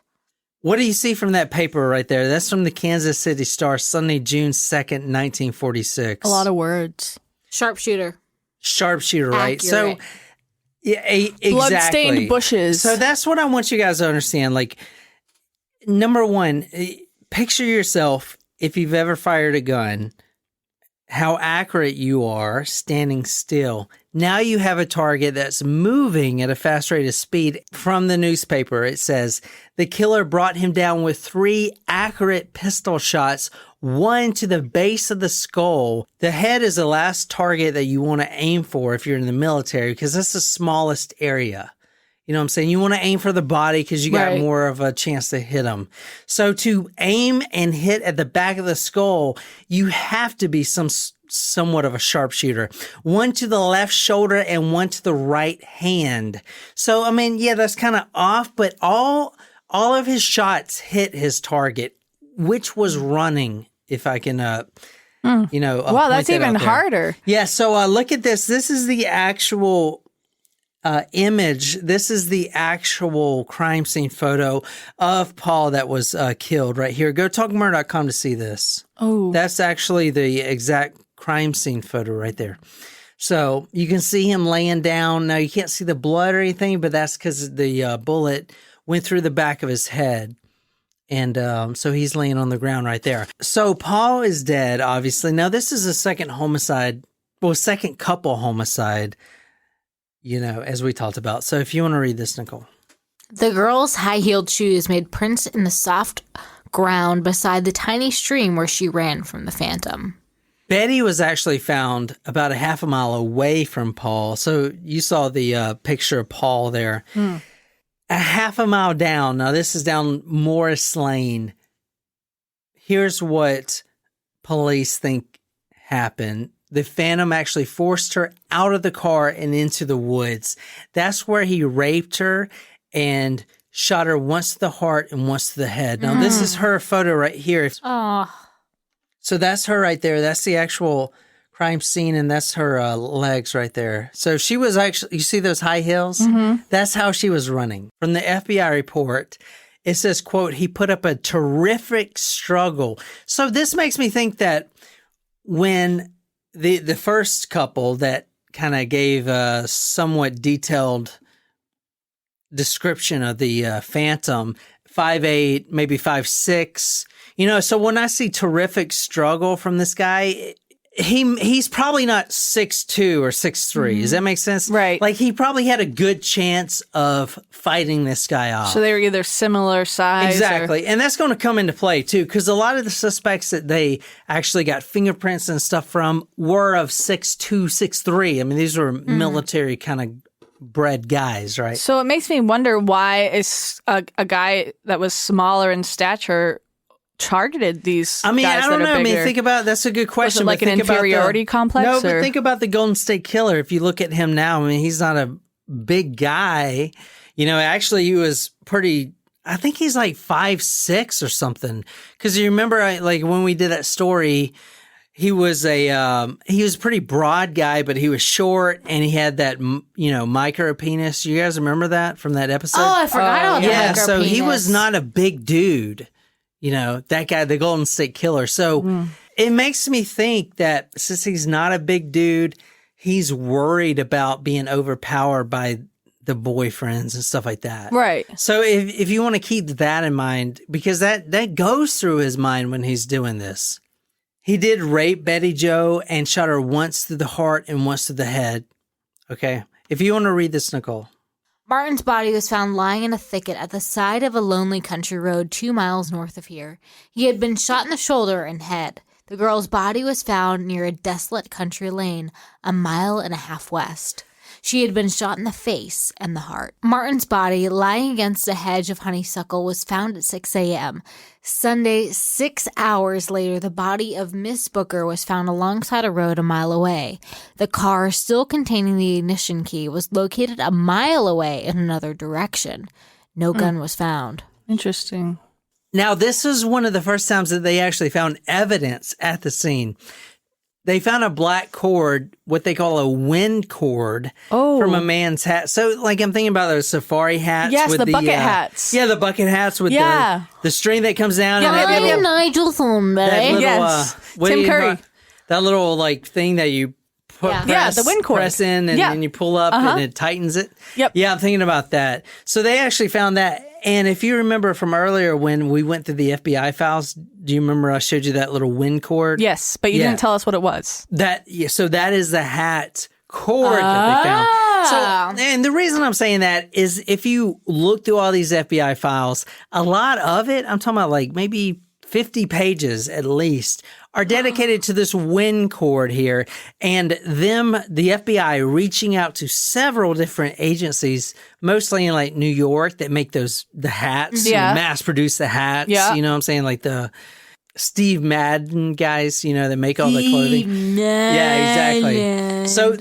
What do you see from that paper right there? That's from the Kansas City Star, Sunday, June 2nd, 1946. A lot of words. Sharpshooter, right? Accurate. So, yeah, exactly. Bloodstained bushes. So that's what I want you guys to understand. Like, number one, picture yourself, if you've ever fired a gun, how accurate you are standing still. Now you have a target that's moving at a fast rate of speed. From the newspaper, it says, the killer brought him down with 3 accurate pistol shots, one to the base of the skull. The head is the last target that you want to aim for if you're in the military, because that's the smallest area. You know what I'm saying? You want to aim for the body because you got more of a chance to hit them. So to aim and hit at the back of the skull, you have to be somewhat of a sharpshooter. One to the left shoulder and one to the right hand. So, I mean, yeah, that's kind of off, but all of his shots hit his target, which was running, if I can, wow, that's even harder. Yeah, so look at this. This is the actual image. This is the actual crime scene photo of Paul that was killed right here. Go to talkmurder.com to see this. Oh, that's actually the exact crime scene photo right there. So you can see him laying down. Now you can't see the blood or anything, but that's because the bullet went through the back of his head. And so he's laying on the ground right there. So Paul is dead, obviously. Now this is a second couple homicide, as we talked about. So if you want to read this, Nicole. The girl's high-heeled shoes made prints in the soft ground beside the tiny stream where she ran from the Phantom. Betty was actually found about a half a mile away from Paul. So you saw the picture of Paul there. A half a mile down. Now this is down Morris Lane. Here's what police think happened. The Phantom actually forced her out of the car and into the woods. That's where he raped her and shot her once to the heart and once to the head. Now, this is her photo right here. Oh. So that's her right there. That's the actual crime scene, and that's her legs right there. So she was actually, you see those high heels? That's how she was running. From the FBI report, it says, quote, he put up a terrific struggle. So this makes me think that when the first couple that kind of gave a somewhat detailed description of the Phantom, 5'8", maybe 5'6", so when I see terrific struggle from this guy, he's probably not 6'2" or 6'3". Does that make sense? Right. Like he probably had a good chance of fighting this guy off. So they were either similar size. Exactly. And that's going to come into play too, because a lot of the suspects that they actually got fingerprints and stuff from were of 6'2", 6'3". I mean, these were military kind of bred guys, right? So it makes me wonder why is a guy that was smaller in stature targeted these guys I don't know. That are bigger. Think about, that's a good question. Was it like an inferiority complex? No, but think about the Golden State Killer. If you look at him now, he's not a big guy. Actually, he was pretty, I think he's like 5'6" or something. Because you remember, when we did that story, he was he was a pretty broad guy, but he was short and he had that, micro penis. You guys remember that from that episode? Oh, I forgot about that. Yeah, so he was not a big dude. That guy, the Golden State Killer. So it makes me think that since he's not a big dude, he's worried about being overpowered by the boyfriends and stuff like that. Right. So if you want to keep that in mind, because that goes through his mind when he's doing this. He did rape Betty Jo and shot her once through the heart and once through the head. Okay. If you want to read this, Nicole. Martin's body was found lying in a thicket at the side of a lonely country road 2 miles north of here. He had been shot in the shoulder and head. The girl's body was found near a desolate country lane 1.5 miles west. She had been shot in the face and the heart. Martin's body, lying against a hedge of honeysuckle, was found at 6 a.m. Sunday, 6 hours later, the body of Miss Booker was found alongside a road 1 mile away. The car, still containing the ignition key, was located 1 mile away in another direction. No gun was found. Interesting. Now, this is one of the first times that they actually found evidence at the scene. They found a black cord, what they call a wind cord, from a man's hat. So, I'm thinking about those safari hats. Yes, with the bucket hats. Yeah, the bucket hats with the string that comes down. I'm Nigel Thornberry. Yes, Tim Curry. That little, thing that you press, the wind cord. Press in and then you pull up and it tightens it. Yep. Yeah, I'm thinking about that. So, they actually found that. And if you remember from earlier when we went through the FBI files, do you remember I showed you that little wind cord? Yes, but you didn't tell us what it was. So that is the hat cord that they found. So, and the reason I'm saying that is if you look through all these FBI files, a lot of it, I'm talking about maybe 50 pages at least, are dedicated to this wind cord here, and the FBI reaching out to several different agencies, mostly in New York, that make the hats, mass produce the hats. Yeah. You know what I'm saying? The Steve Madden guys, that make all the clothing. Yeah, exactly. So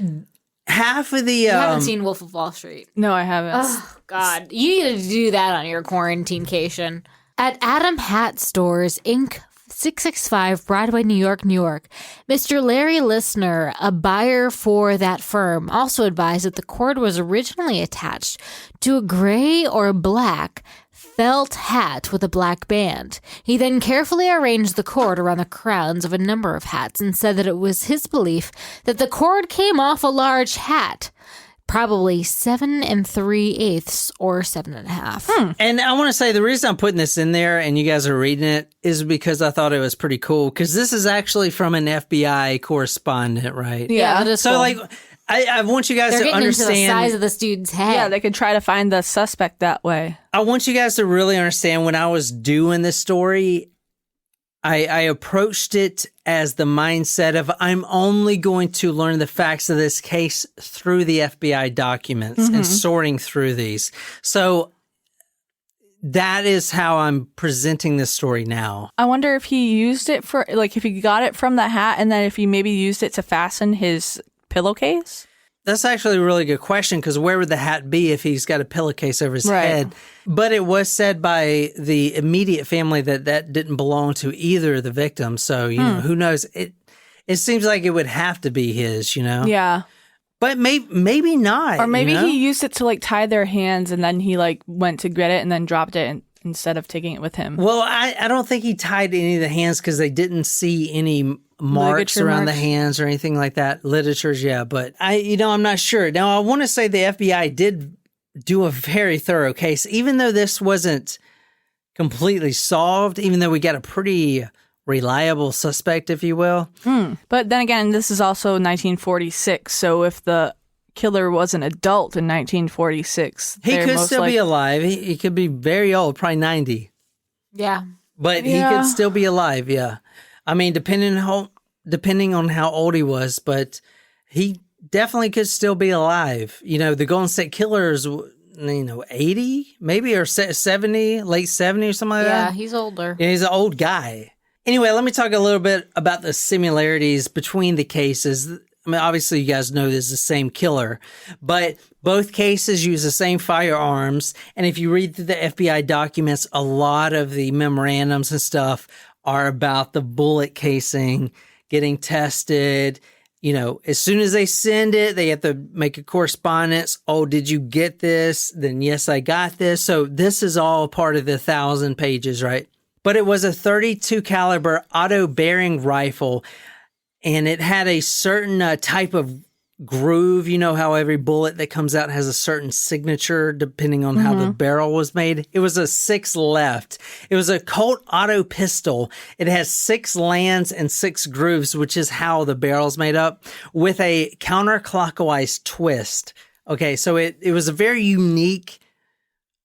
half of the You haven't seen Wolf of Wall Street. No, I haven't. Oh, God. You need to do that on your quarantine-cation. At Adam Hat Stores, Inc., 665 Broadway, New York, New York, Mr. Larry Listener, a buyer for that firm, also advised that the cord was originally attached to a gray or black felt hat with a black band. He then carefully arranged the cord around the crowns of a number of hats and said that it was his belief that the cord came off a large hat. Probably 7 3/8 or 7 1/2. And I want to say the reason I'm putting this in there and you guys are reading it is because I thought it was pretty cool, because this is actually from an FBI correspondent, right? Yeah, that is so cool. I want you guys They're to getting understand into the size of this dude's head. Yeah, they could try to find the suspect that way. I want you guys to really understand when I was doing this story, I approached it as the mindset of I'm only going to learn the facts of this case through the FBI documents and sorting through these. So that is how I'm presenting this story now. I wonder if he used it for, if he got it from the hat and then if he maybe used it to fasten his pillowcase? That's actually a really good question, because where would the hat be if he's got a pillowcase over his head? But it was said by the immediate family that didn't belong to either of the victims. So, who knows? It seems like it would have to be his, Yeah. But maybe not. Or maybe he used it to tie their hands and then he went to get it and then dropped it instead of taking it with him. Well, I don't think he tied any of the hands because they didn't see any marks Ligature around marks? the hands or anything like that. Literatures, yeah, but I'm not sure. Now, I want to say the FBI did do a very thorough case, even though this wasn't completely solved, even though we got a pretty reliable suspect, if you will. But then again, this is also 1946, so if the killer was an adult in 1946, he could still be alive. He could be very old, probably 90. Yeah. But he could still be alive, yeah. I mean, depending on how old he was, but he definitely could still be alive. The Golden State Killer is, 80 maybe, or 70, late 70 or something like that. Yeah, he's older. Yeah, he's an old guy. Anyway, let me talk a little bit about the similarities between the cases. I mean, obviously, you guys know this is the same killer, but both cases use the same firearms. And if you read through the FBI documents, a lot of the memorandums and stuff are about the bullet casing getting tested. You know, as soon as they send it, they have to make a correspondence. Oh, did you get this? Then yes, I got this. So this is all part of the 1,000 pages, right? But it was a .32 caliber auto bearing rifle, and it had a certain type of groove. You know how every bullet that comes out has a certain signature depending on how the barrel was made? It was a 6 left. It was a Colt auto pistol. It has 6 lands and 6 grooves, which is how the barrel's made up, with a counterclockwise twist. Okay, so it was a very unique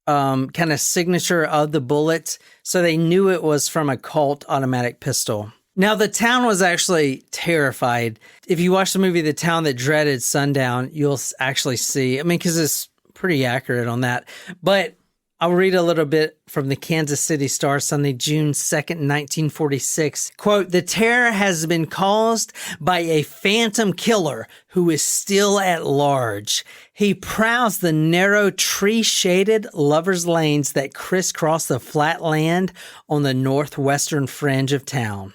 kind of signature of the bullet. So they knew it was from a Colt automatic pistol. Now, the town was actually terrified. If you watch the movie The Town That Dreaded Sundown, you'll actually see, I mean, because it's pretty accurate on that. But I'll read a little bit from the Kansas City Star, Sunday, June 2nd, 1946. Quote, "The terror has been caused by a phantom killer who is still at large. He prowls the narrow tree-shaded lovers' lanes that crisscross the flat land on the northwestern fringe of town."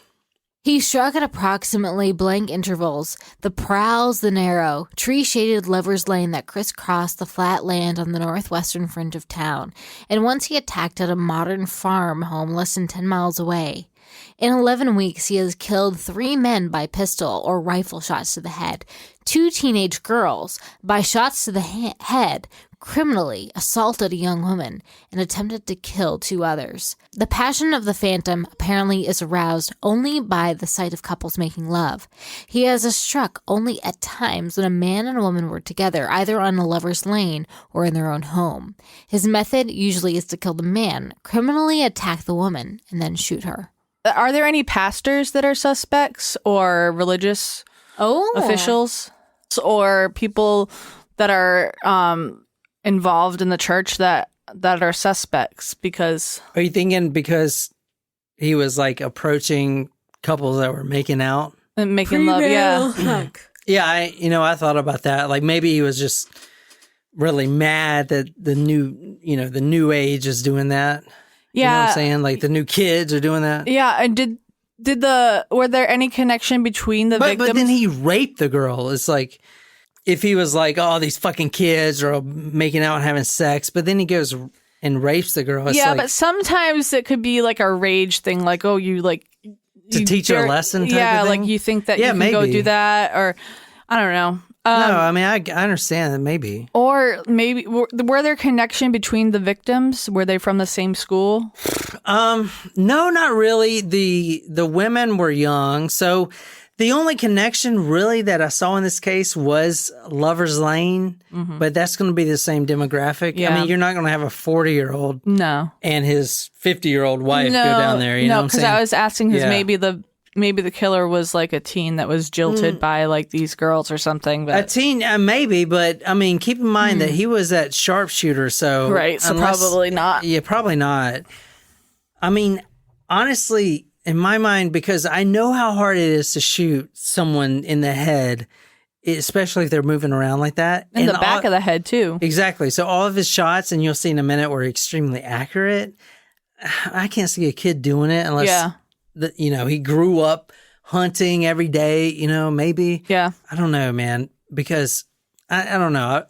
He struck at approximately blank intervals. The prowls the narrow, tree-shaded lover's lane that crisscrossed the flat land on the northwestern fringe of town, and once he attacked at a modern farm home less than 10 miles away. In 11 weeks, he has killed 3 men by pistol or rifle shots to the head, 2 teenage girls by shots to the head, criminally assaulted a young woman, and attempted to kill 2 others. The passion of the Phantom apparently is aroused only by the sight of couples making love. He has struck only at times when a man and a woman were together, either on a lover's lane or in their own home. His method usually is to kill the man, criminally attack the woman, and then shoot her. Are there any pastors that are suspects or religious officials or people that are involved in the church that are suspects? Because are you thinking because he was like approaching couples that were making out and making love? Yeah. Yeah, I thought about that. Like maybe he was just really mad that the new age is doing that. Yeah. You know what I'm saying? Like the new kids are doing that. Yeah, and were there any connection between the victims? But then he raped the girl. It's like, if he was like, oh, these fucking kids are making out and having sex, but then he goes and rapes the girl. It's but sometimes it could be like a rage thing, like, oh, you like... To teach her a lesson type of thing? Like you think that you can go do that, or I don't know. No, I mean, I understand that maybe. Or maybe, were there connection between the victims? Were they from the same school? No, not really. The women were young, so the only connection really that I saw in this case was Lover's Lane, but that's going to be the same demographic. Yeah. I mean, you're not going to have a 40-year-old and his 50-year-old wife go down there. You know what I'm saying? No, because I was asking because maybe the killer was like a teen that was jilted by like these girls or something. But. A teen, maybe, but I mean, keep in mind that he was that sharpshooter, so... Right, so probably not. Yeah, probably not. I mean, honestly, in my mind, because I know how hard it is to shoot someone in the head, especially if they're moving around like that. In the back of the head, too. Exactly. So all of his shots, and you'll see in a minute, were extremely accurate. I can't see a kid doing it unless... he grew up hunting every day, maybe. Yeah. I don't know, man, because I don't know.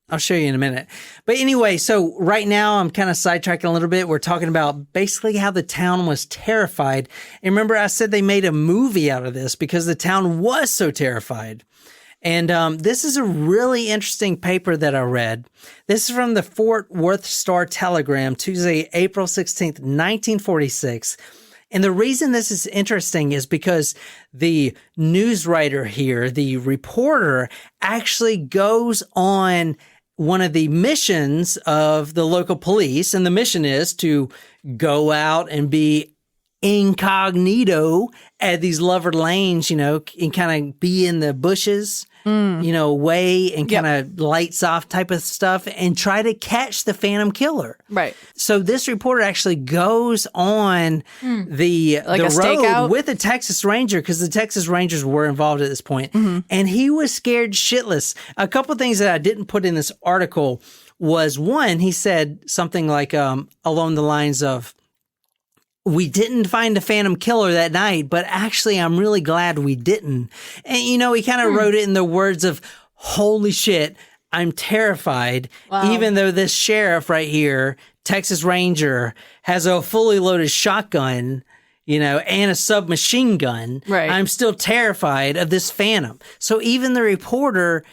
I'll show you in a minute. But anyway, so right now I'm kind of sidetracking a little bit. We're talking about basically how the town was terrified. And remember, I said they made a movie out of this because the town was so terrified. And this is a really interesting paper that I read. This is from the Fort Worth Star-Telegram, Tuesday, April 16th, 1946. And the reason this is interesting is because the news writer here, the reporter, actually goes on one of the missions of the local police. And the mission is to go out and be incognito at these lover lanes, and kind of be in the bushes. way and kind of lights off type of stuff and try to catch the Phantom Killer. Right. So this reporter actually goes on the road stakeout? with a Texas Ranger, because the Texas Rangers were involved at this point, and he was scared shitless. A couple of things that I didn't put in this article was, one, he said something like along the lines of, "We didn't find the Phantom Killer that night, but actually I'm really glad we didn't." And, he kind of wrote it in the words of, "Holy shit, I'm terrified." Wow. Even though this sheriff right here, Texas Ranger, has a fully loaded shotgun, and a submachine gun, right, I'm still terrified of this Phantom. So even the reporter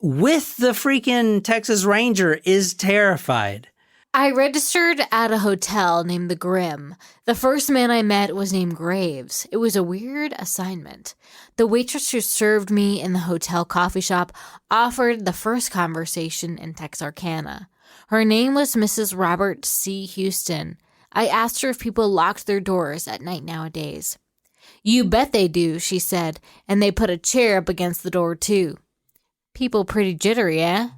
with the freaking Texas Ranger is terrified. I registered at a hotel named The Grim. The first man I met was named Graves. It was a weird assignment. The waitress who served me in the hotel coffee shop offered the first conversation in Texarkana. Her name was Mrs. Robert C. Houston. I asked her if people locked their doors at night nowadays. "You bet they do," she said, "and they put a chair up against the door too." "People pretty jittery, eh?"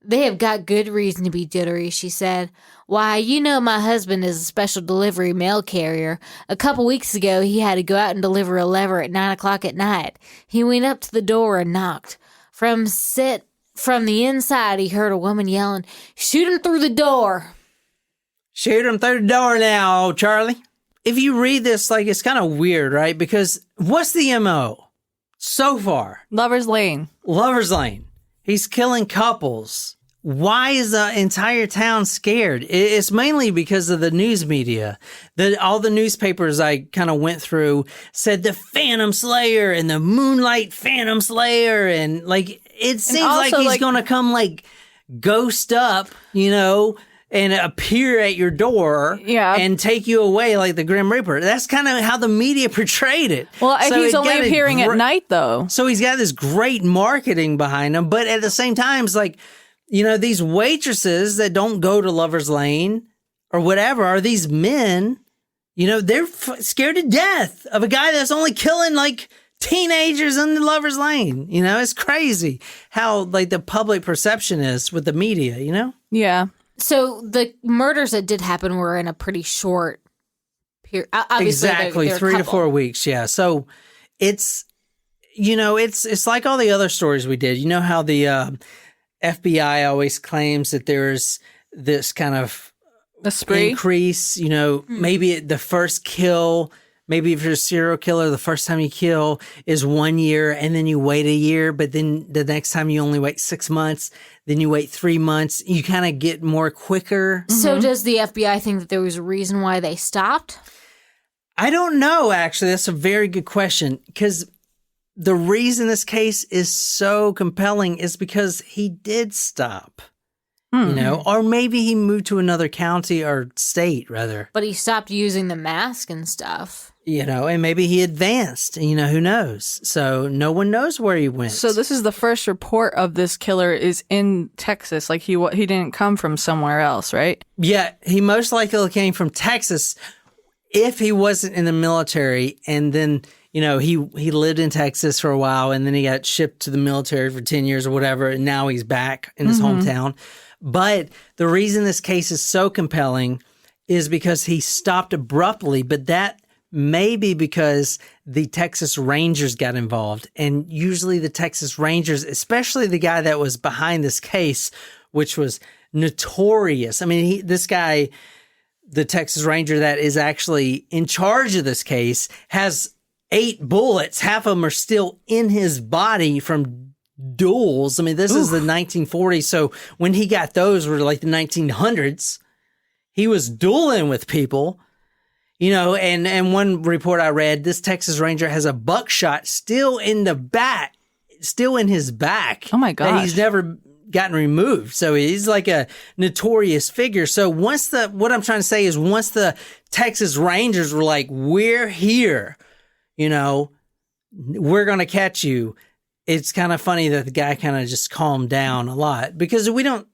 "They have got good reason to be jittery," she said. "Why, my husband is a special delivery mail carrier. A couple weeks ago, he had to go out and deliver a letter at 9 o'clock at night. He went up to the door and knocked. From the inside, he heard a woman yelling, 'Shoot him through the door.'" Shoot him through the door now, Charlie. If you read this, it's kind of weird, right? Because what's the MO so far? Lover's Lane. Lover's Lane. He's killing couples. Why is the entire town scared? It's mainly because of the news media. All the newspapers I kind of went through said the Phantom Slayer and the Moonlight Phantom Slayer. And it seems like he's going to come ghost up, and appear at your door and take you away like the Grim Reaper. That's kind of how the media portrayed it. Well, so he's only appearing at night, though. So he's got this great marketing behind him. But at the same time, it's these waitresses that don't go to Lover's Lane or whatever are these men, they're scared to death of a guy that's only killing teenagers in the Lover's Lane. It's crazy how the public perception is with the media, Yeah. So the murders that did happen were in a pretty short period. Obviously, exactly, they're 3 to 4 weeks. Yeah. So it's, it's like all the other stories we did. How the FBI always claims that there's this kind of a spree increase, maybe the first kill, maybe if you're a serial killer, the first time you kill is 1 year and then you wait a year, but then the next time you only wait 6 months, then you wait 3 months. You kind of get more quicker. So does the FBI think that there was a reason why they stopped? I don't know, actually. That's a very good question, because the reason this case is so compelling is because he did stop. Or maybe he moved to another county or state, rather. But he stopped using the mask and stuff. And maybe he advanced, who knows? So no one knows where he went. So this is the first report of this killer is in Texas. He didn't come from somewhere else, right? Yeah, he most likely came from Texas if he wasn't in the military. And then, he lived in Texas for a while and then he got shipped to the military for 10 years or whatever. And now he's back in his hometown. But the reason this case is so compelling is because he stopped abruptly, but that may be because the Texas Rangers got involved. And usually the Texas Rangers, especially the guy that was behind this case, which was notorious. I mean, this guy, the Texas Ranger that is actually in charge of this case, has 8 bullets. Half of them are still in his body from duels. I mean, this is the 1940s. So when he got those were the 1900s. He was dueling with people, and one report I read, this Texas Ranger has a buckshot still in his back. Oh my gosh. That he's never gotten removed. So he's a notorious figure. So what I'm trying to say is once the Texas Rangers were like, we're here, we're going to catch you. It's kind of funny that the guy kind of just calmed down a lot because you don't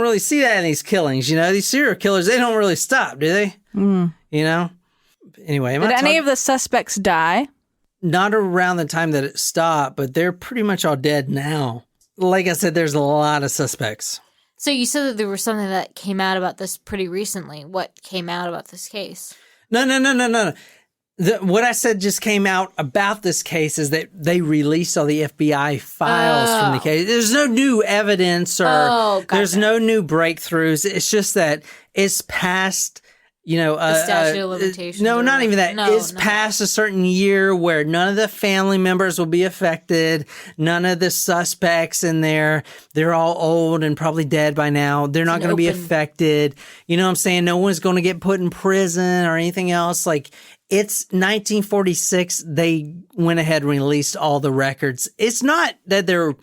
really see that in these killings. These serial killers, they don't really stop, do they? Anyway. Did any of the suspects die? not around the time that it stopped, but they're pretty much all dead now. Like I said, there's a lot of suspects. So you said that there was something that came out about this pretty recently. What came out about this case? No. What I said just came out about this case is that they released all the FBI files from the case. There's no new evidence or there's no new breakthroughs. It's just that it's past, the statute of limitations. No, not even that. It's past a certain year where none of the family members will be affected. None of the suspects in there. They're all old and probably dead by now. They're not going to be affected. You know what I'm saying? No one's going to get put in prison or anything else. Like, it's 1946. They went ahead and released all the records. It's not that they're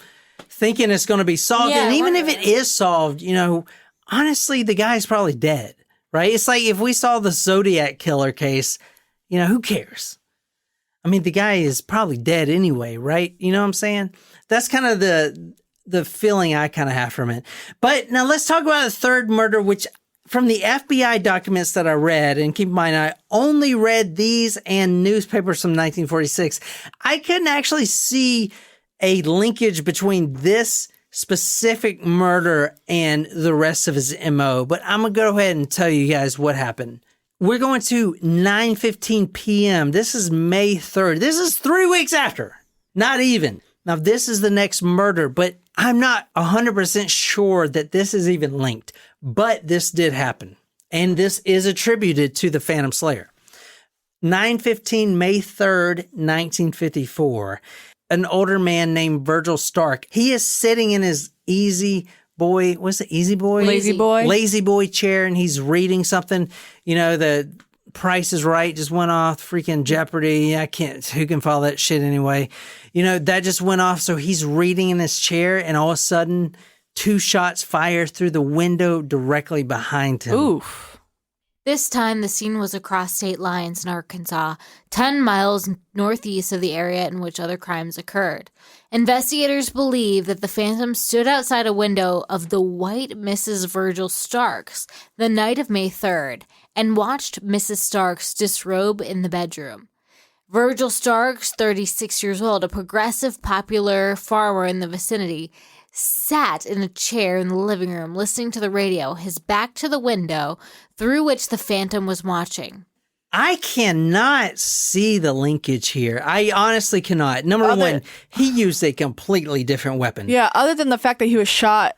thinking it's going to be solved. And even if it is solved, honestly, the guy's probably dead. Right? It's like if we saw the Zodiac killer case, who cares? I mean, the guy is probably dead anyway, right? You know what I'm saying? That's kind of the feeling I kind of have from it. But now let's talk about the third murder, which from the FBI documents that I read, and keep in mind, I only read these and newspapers from 1946. I couldn't actually see a linkage between this specific murder and the rest of his MO, but I'm going to go ahead and tell you guys what happened. We're going to 9:15 p.m. This is May 3rd. This is 3 weeks after. Not even. Now, this is the next murder, but I'm not 100% sure that this is even linked, but this did happen, and this is attributed to the Phantom Slayer. 9:15 May 3rd, 1954. An older man named Virgil Stark. He is sitting in his Lazy Boy chair, and he's reading something. The Price is Right just went off, freaking Jeopardy. Who can follow that shit anyway? That just went off. So he's reading in his chair, and all of a sudden, 2 shots fire through the window directly behind him. Oof. This time, the scene was across state lines in Arkansas, 10 miles northeast of the area in which other crimes occurred. Investigators believe that the Phantom stood outside a window of the white Mrs. Virgil Starks the night of May 3rd and watched Mrs. Starks disrobe in the bedroom. Virgil Starks, 36 years old, a progressive, popular farmer in the vicinity, sat in a chair in the living room listening to the radio, his back to the window through which the Phantom was watching. I cannot see the linkage here. I honestly cannot. Number one, he used a completely different weapon. Yeah, other than the fact that he was shot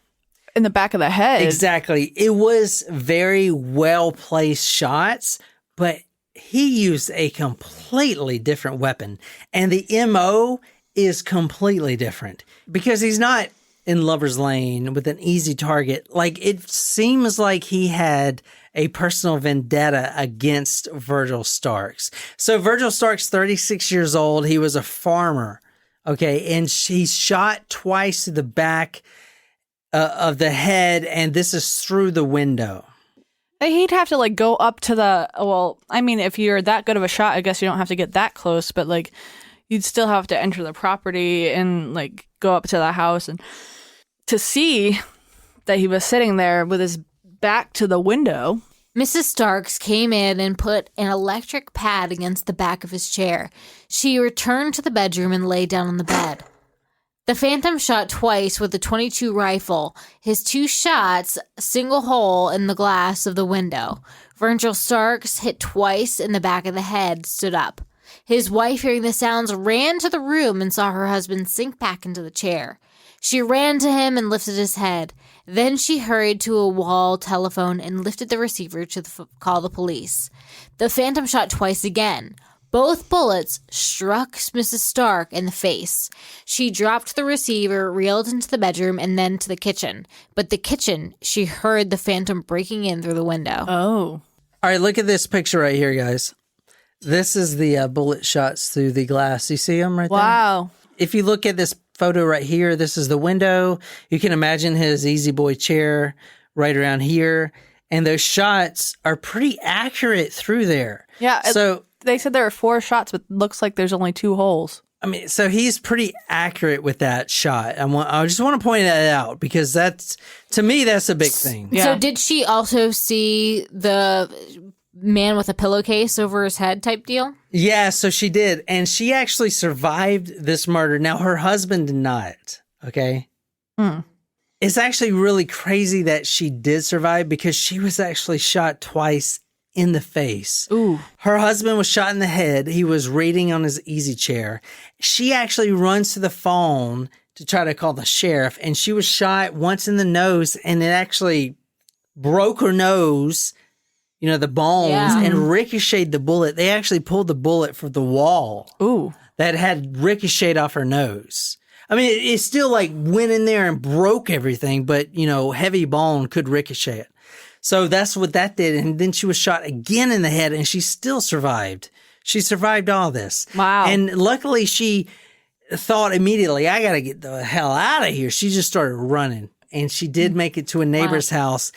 in the back of the head. Exactly. It was very well-placed shots, but he used a completely different weapon. And the MO is completely different because he's not in Lover's Lane with an easy target. Like, it seems like he had a personal vendetta against Virgil Starks. So Virgil Starks, 36 years old, he was a farmer, okay, and he's shot twice to the back of the head, and this is through the window. He'd have to go up to if you're that good of a shot, I guess you don't have to get that close, but you'd still have to enter the property and go up to the house, and to see that he was sitting there with his back to the window. Mrs. Starks came in and put an electric pad against the back of his chair. She returned to the bedroom and lay down on the bed. The Phantom shot twice with a .22 rifle. His 2 shots, single hole in the glass of the window. Virgil Starks, hit twice in the back of the head, stood up. His wife, hearing the sounds, ran to the room and saw her husband sink back into the chair. She ran to him and lifted his head. Then she hurried to a wall telephone and lifted the receiver to call the police. The Phantom shot twice again. Both bullets struck Mrs. Stark in the face. She dropped the receiver, reeled into the bedroom, and then to the kitchen. But the kitchen, she heard the Phantom breaking in through the window. Oh. All right, look at this picture right here, guys. This is the bullet shots through the glass. You see them right there? Wow. If you look at this photo right here, this is the window. You can imagine his Easy Boy chair right around here. And those shots are pretty accurate through there. Yeah. So they said there were 4 shots, but looks like there's only 2 holes. I mean, so he's pretty accurate with that shot. I just want to point that out because to me, that's a big thing. Yeah. So did she also see the man with a pillowcase over his head type deal? Yeah, so she did. And she actually survived this murder. Now, her husband did not. Okay. It's actually really crazy that she did survive because she was actually shot twice in the face. Ooh. Her husband was shot in the head. He was reading on his easy chair. She actually runs to the phone to try to call the sheriff, and she was shot once in the nose, and it actually broke her nose, the bones, and ricocheted the bullet. They actually pulled the bullet from the wall. Ooh. That had ricocheted off her nose. I mean, it still like went in there and broke everything, but, heavy bone could ricochet it. So that's what that did. And then she was shot again in the head and she still survived. She survived all this. Wow. And luckily she thought immediately, I got to get the hell out of here. She just started running and she did make it to a neighbor's house.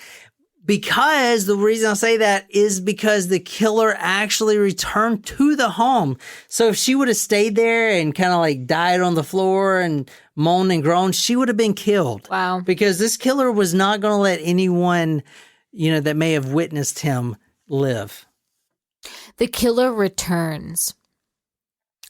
Because the reason I say that is because the killer actually returned to the home. So if she would have stayed there and kind of like died on the floor and moaned and groaned, she would have been killed. Wow. Because this killer was not going to let anyone, that may have witnessed him live. The killer returns.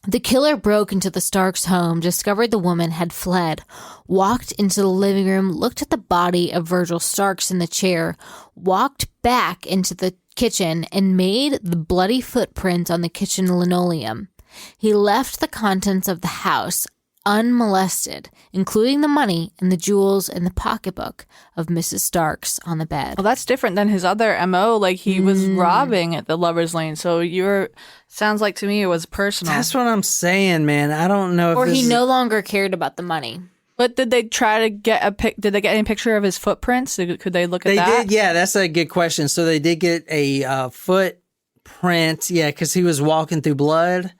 The killer broke into the Starks' home, discovered the woman had fled, walked into the living room, looked at the body of Virgil Starks in the chair, walked back into the kitchen, and made the bloody footprint on the kitchen linoleum. He left the contents of the house unmolested, including the money and the jewels and the pocketbook of Mrs. Starks on the bed. Well, that's different than his other MO. Like, he was robbing at the Lover's Lane. So sounds like to me it was personal. That's what I'm saying, man. I don't know if Or he no longer cared about the money. But did they try to get did they get any picture of his footprints? Could they look at that? They did, yeah. That's a good question. So they did get a footprint, yeah, because he was walking through blood.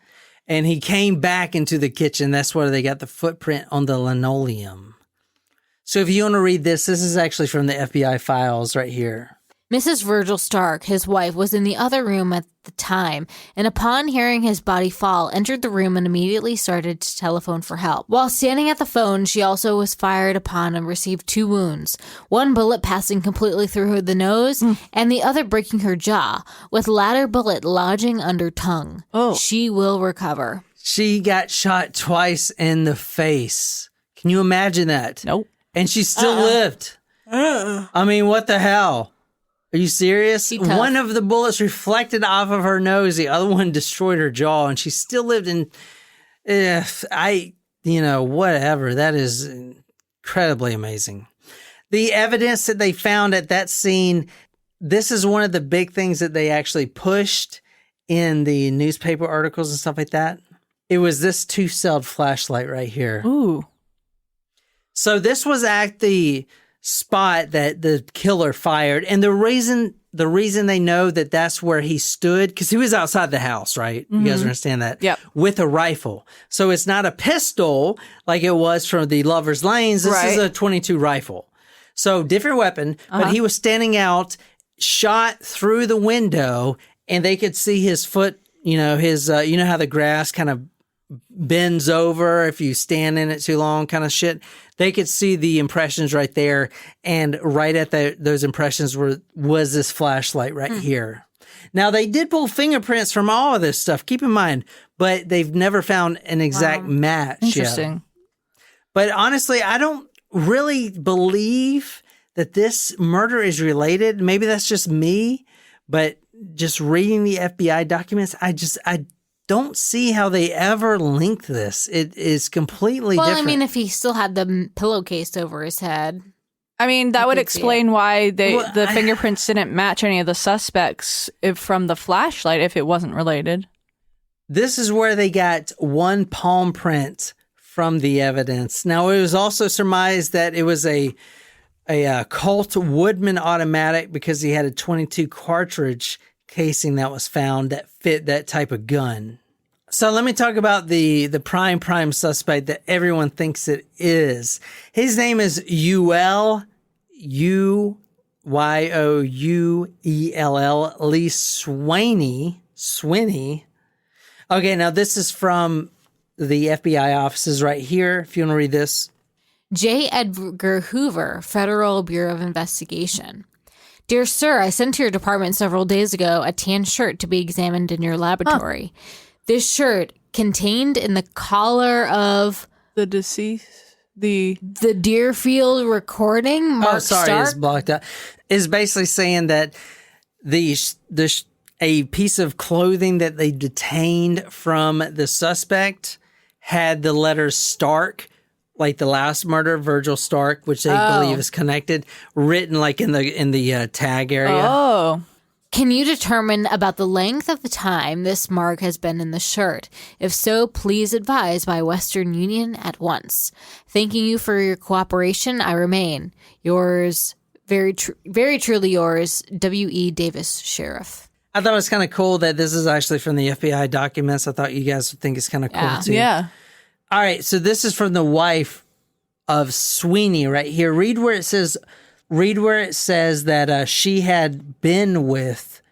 And he came back into the kitchen. That's where they got the footprint on the linoleum. So if you want to read this is actually from the FBI files right here. Mrs. Virgil Stark, his wife, was in the other room at the time, and upon hearing his body fall, entered the room and immediately started to telephone for help. While standing at the phone, she also was fired upon and received 2 wounds, one bullet passing completely through the nose and the other breaking her jaw, with latter bullet lodging under tongue. Oh. She will recover. She got shot twice in the face. Can you imagine that? Nope. And she still lived. I mean, what the hell? Are you serious? One of the bullets reflected off of her nose. The other one destroyed her jaw, and she still lived in. Whatever. That is incredibly amazing. The evidence that they found at that scene. This is one of the big things that they actually pushed in the newspaper articles and stuff like that. It was this 2-celled flashlight right here. Ooh. So this was at the spot that the killer fired, and the reason they know that that's where he stood, because he was outside the house, right? You guys understand that? Yep. With a rifle. So it's not a pistol like it was from the Lover's Lanes. This is a .22 rifle. So different weapon, but he was standing out, shot through the window, and they could see his foot, his, how the grass kind of bends over if you stand in it too long kind of shit. They could see the impressions right there, and right at those impressions was this flashlight right here. Now, they did pull fingerprints from all of this stuff, keep in mind, but they've never found an exact match Interesting. yet. But honestly, I don't really believe that this murder is related. Maybe that's just me, but just reading the FBI documents, I don't see how they ever linked this. It is completely different. Well, I mean, if he still had the pillowcase over his head. I mean, that would explain why the fingerprints didn't match any of the suspects from the flashlight if it wasn't related. This is where they got one palm print from the evidence. Now, it was also surmised that it was a Colt Woodman automatic because he had a .22 cartridge casing that was found that fit that type of gun. So let me talk about the prime suspect that everyone thinks it is. His name is Uyell, Uyouell, Lee Swinney. Okay, now this is from the FBI offices right here, if you want to read this. J. Edgar Hoover, Federal Bureau of Investigation. Dear sir, I sent to your department several days ago a tan shirt to be examined in your laboratory. This shirt contained in the collar of the deceased, the Deerfield recording. Mark Stark, it's blocked out. Is basically saying that a piece of clothing that they detained from the suspect had the letters Stark, like the last murder, Virgil Stark, which they believe is connected, written like in the tag area. Oh. Can you determine about the length of the time this mark has been in the shirt? If so, please advise by Western Union at once. Thanking you for your cooperation, I remain. Yours, very truly yours, W.E. Davis, Sheriff. I thought it was kind of cool that this is actually from the FBI documents. I thought you guys would think it's kind of cool too. Yeah. All right, so this is from the wife of Sweeney right here. Read where it says that she had been with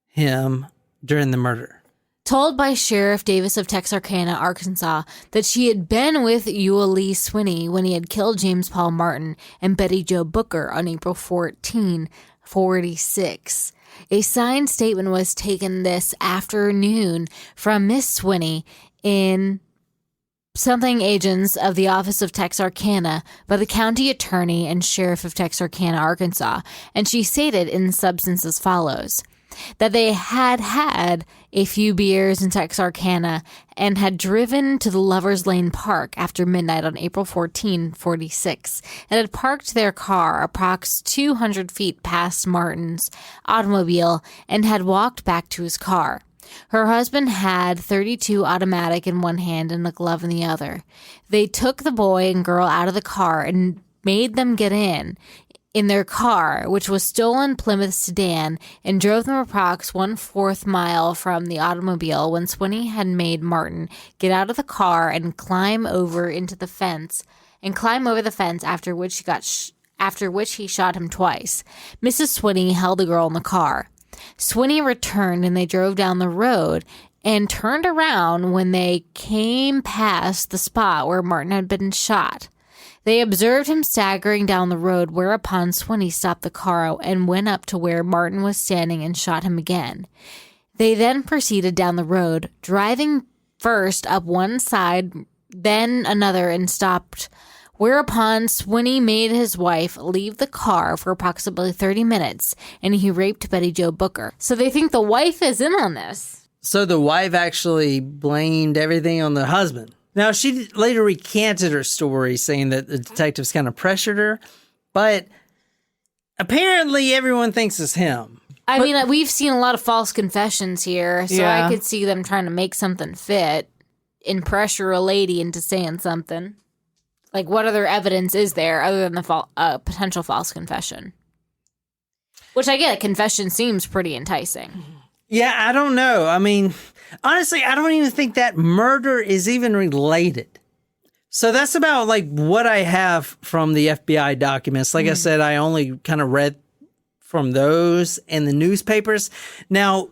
him during the murder. Told by Sheriff Davis of Texarkana, Arkansas, that she had been with Ewell Lee Sweeney when he had killed James Paul Martin and Betty Jo Booker on April 14, 1946. A signed statement was taken this afternoon from Miss Sweeney in something agents of the Office of Texarkana by the County Attorney and Sheriff of Texarkana, Arkansas, and she stated in substance as follows: that they had a few beers in Texarkana and had driven to the Lovers Lane Park after midnight on April 14, 1946, and had parked their car approx 200 feet past Martin's automobile and had walked back to his car. Her husband had .32 automatic in one hand and a glove in the other. They took the boy and girl out of the car and made them get in their car, which was stolen Plymouth sedan, and drove them approx 1/4 mile from the automobile when Sweeney had made Martin get out of the car and climb over the fence, after which he shot him twice. Mrs. Sweeney held the girl in the car. Sweeney returned and they drove down the road and turned around when they came past the spot where Martin had been shot. They observed him staggering down the road, whereupon Sweeney stopped the car and went up to where Martin was standing and shot him again. They then proceeded down the road, driving first up one side, then another, and stopped, whereupon Sweeney made his wife leave the car for approximately 30 minutes, and he raped Betty Jo Booker. So they think the wife is in on this. So the wife actually blamed everything on the husband. Now, she later recanted her story, saying that the detectives kind of pressured her, but apparently everyone thinks it's him. I mean, we've seen a lot of false confessions here, so I could see them trying to make something fit and pressure a lady into saying something. Like, what other evidence is there other than the potential false confession? Which I get, confession seems pretty enticing. Yeah, I don't know. I mean, honestly, I don't even think that murder is even related. So that's about like what I have from the FBI documents. Like I said, I only kind of read from those and the newspapers. Now,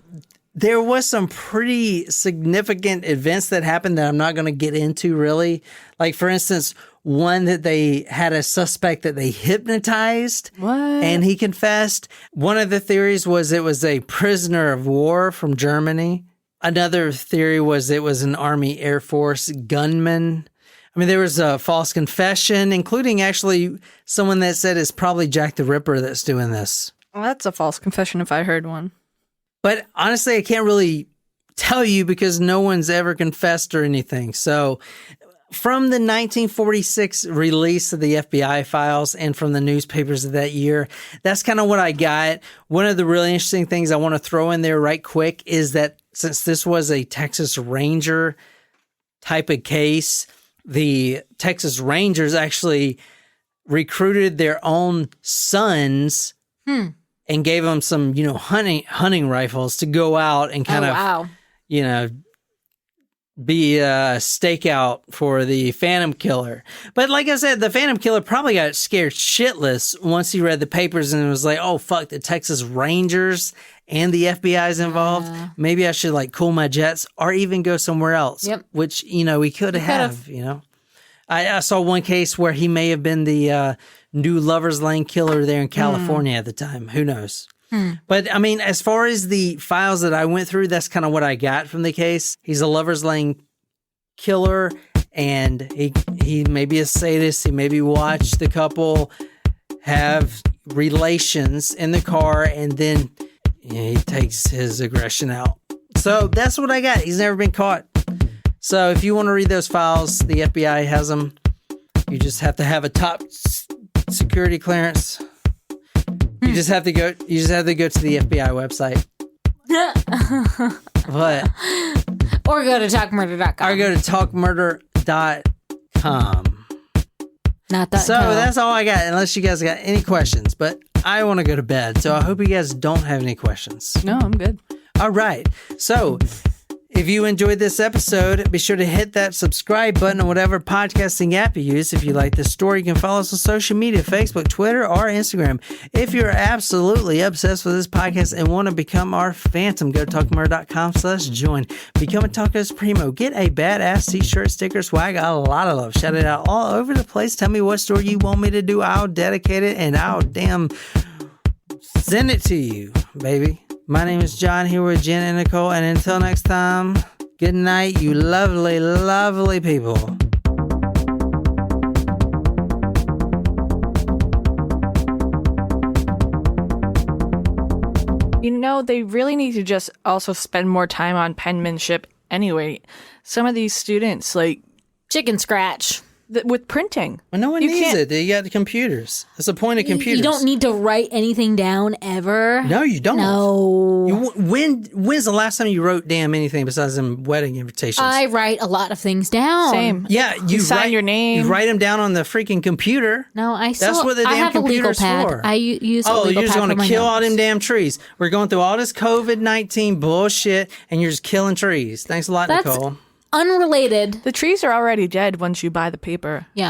there was some pretty significant events that happened that I'm not going to get into really. Like, for instance, one that they had a suspect that they hypnotized. What? And he confessed. One of the theories was it was a prisoner of war from Germany. Another theory was it was an Army Air Force gunman. I mean, there was a false confession, including actually someone that said it's probably Jack the Ripper that's doing this. Well, that's a false confession if I heard one. But honestly, I can't really tell you because no one's ever confessed or anything. So from the 1946 release of the FBI files and from the newspapers of that year, that's kind of what I got. One of the really interesting things I want to throw in there right quick is that since this was a Texas Ranger type of case, the Texas Rangers actually recruited their own sons and gave them some, hunting rifles to go out and kind of, be a stakeout for the Phantom Killer. But like I said, the Phantom Killer probably got scared shitless once he read the papers and was like, oh, fuck, the Texas Rangers and the FBI is involved. Maybe I should cool my jets or even go somewhere else. Yep. Which, we could have, I saw one case where he may have been the new Lover's Lane killer there in California at the time. Who knows? But I mean, as far as the files that I went through, that's kind of what I got from the case. He's a Lover's Lane killer, and he may be a sadist. He maybe watched the couple have relations in the car, and then he takes his aggression out. So that's what I got. He's never been caught. So if you want to read those files, the FBI has them. You just have to have a top security clearance. You just have to go. You just have to go to the FBI website. What? Or go to talkmurder.com. Or go to talkmurder.com. Not that. So that's all I got. Unless you guys got any questions, but I want to go to bed. So I hope you guys don't have any questions. No, I'm good. All right. So if you enjoyed this episode, be sure to hit that subscribe button on whatever podcasting app you use. If you like this story, you can follow us on social media, Facebook, Twitter, or Instagram. If you're absolutely obsessed with this podcast and want to become our phantom, go to talkmurder.com/join. Become a Tacos Primo. Get a badass t-shirt, sticker, swag, a lot of love. Shout it out all over the place. Tell me what story you want me to do. I'll dedicate it and I'll send it to you, baby. My name is John, here with Jen and Nicole, and until next time, good night, you lovely, lovely people. You know, they really need to just also spend more time on penmanship anyway. Some of these students, like... Chicken scratch. With printing. Well, no one needs it. You got the computers. That's the point of computers. You don't need to write anything down ever. No, you don't. No. When's the last time you wrote damn anything besides them wedding invitations? I write a lot of things down. Same. Yeah, you sign your name. You write them down on the freaking computer. No, That's what the damn I have computer's a legal pad. for. I use a legal pad. You're just going for to my kill all notes. them damn trees. We're going through all this COVID-19 bullshit, and you're just killing trees. Thanks a lot, That's Nicole. Unrelated. The trees are already dead once you buy the paper. Yeah.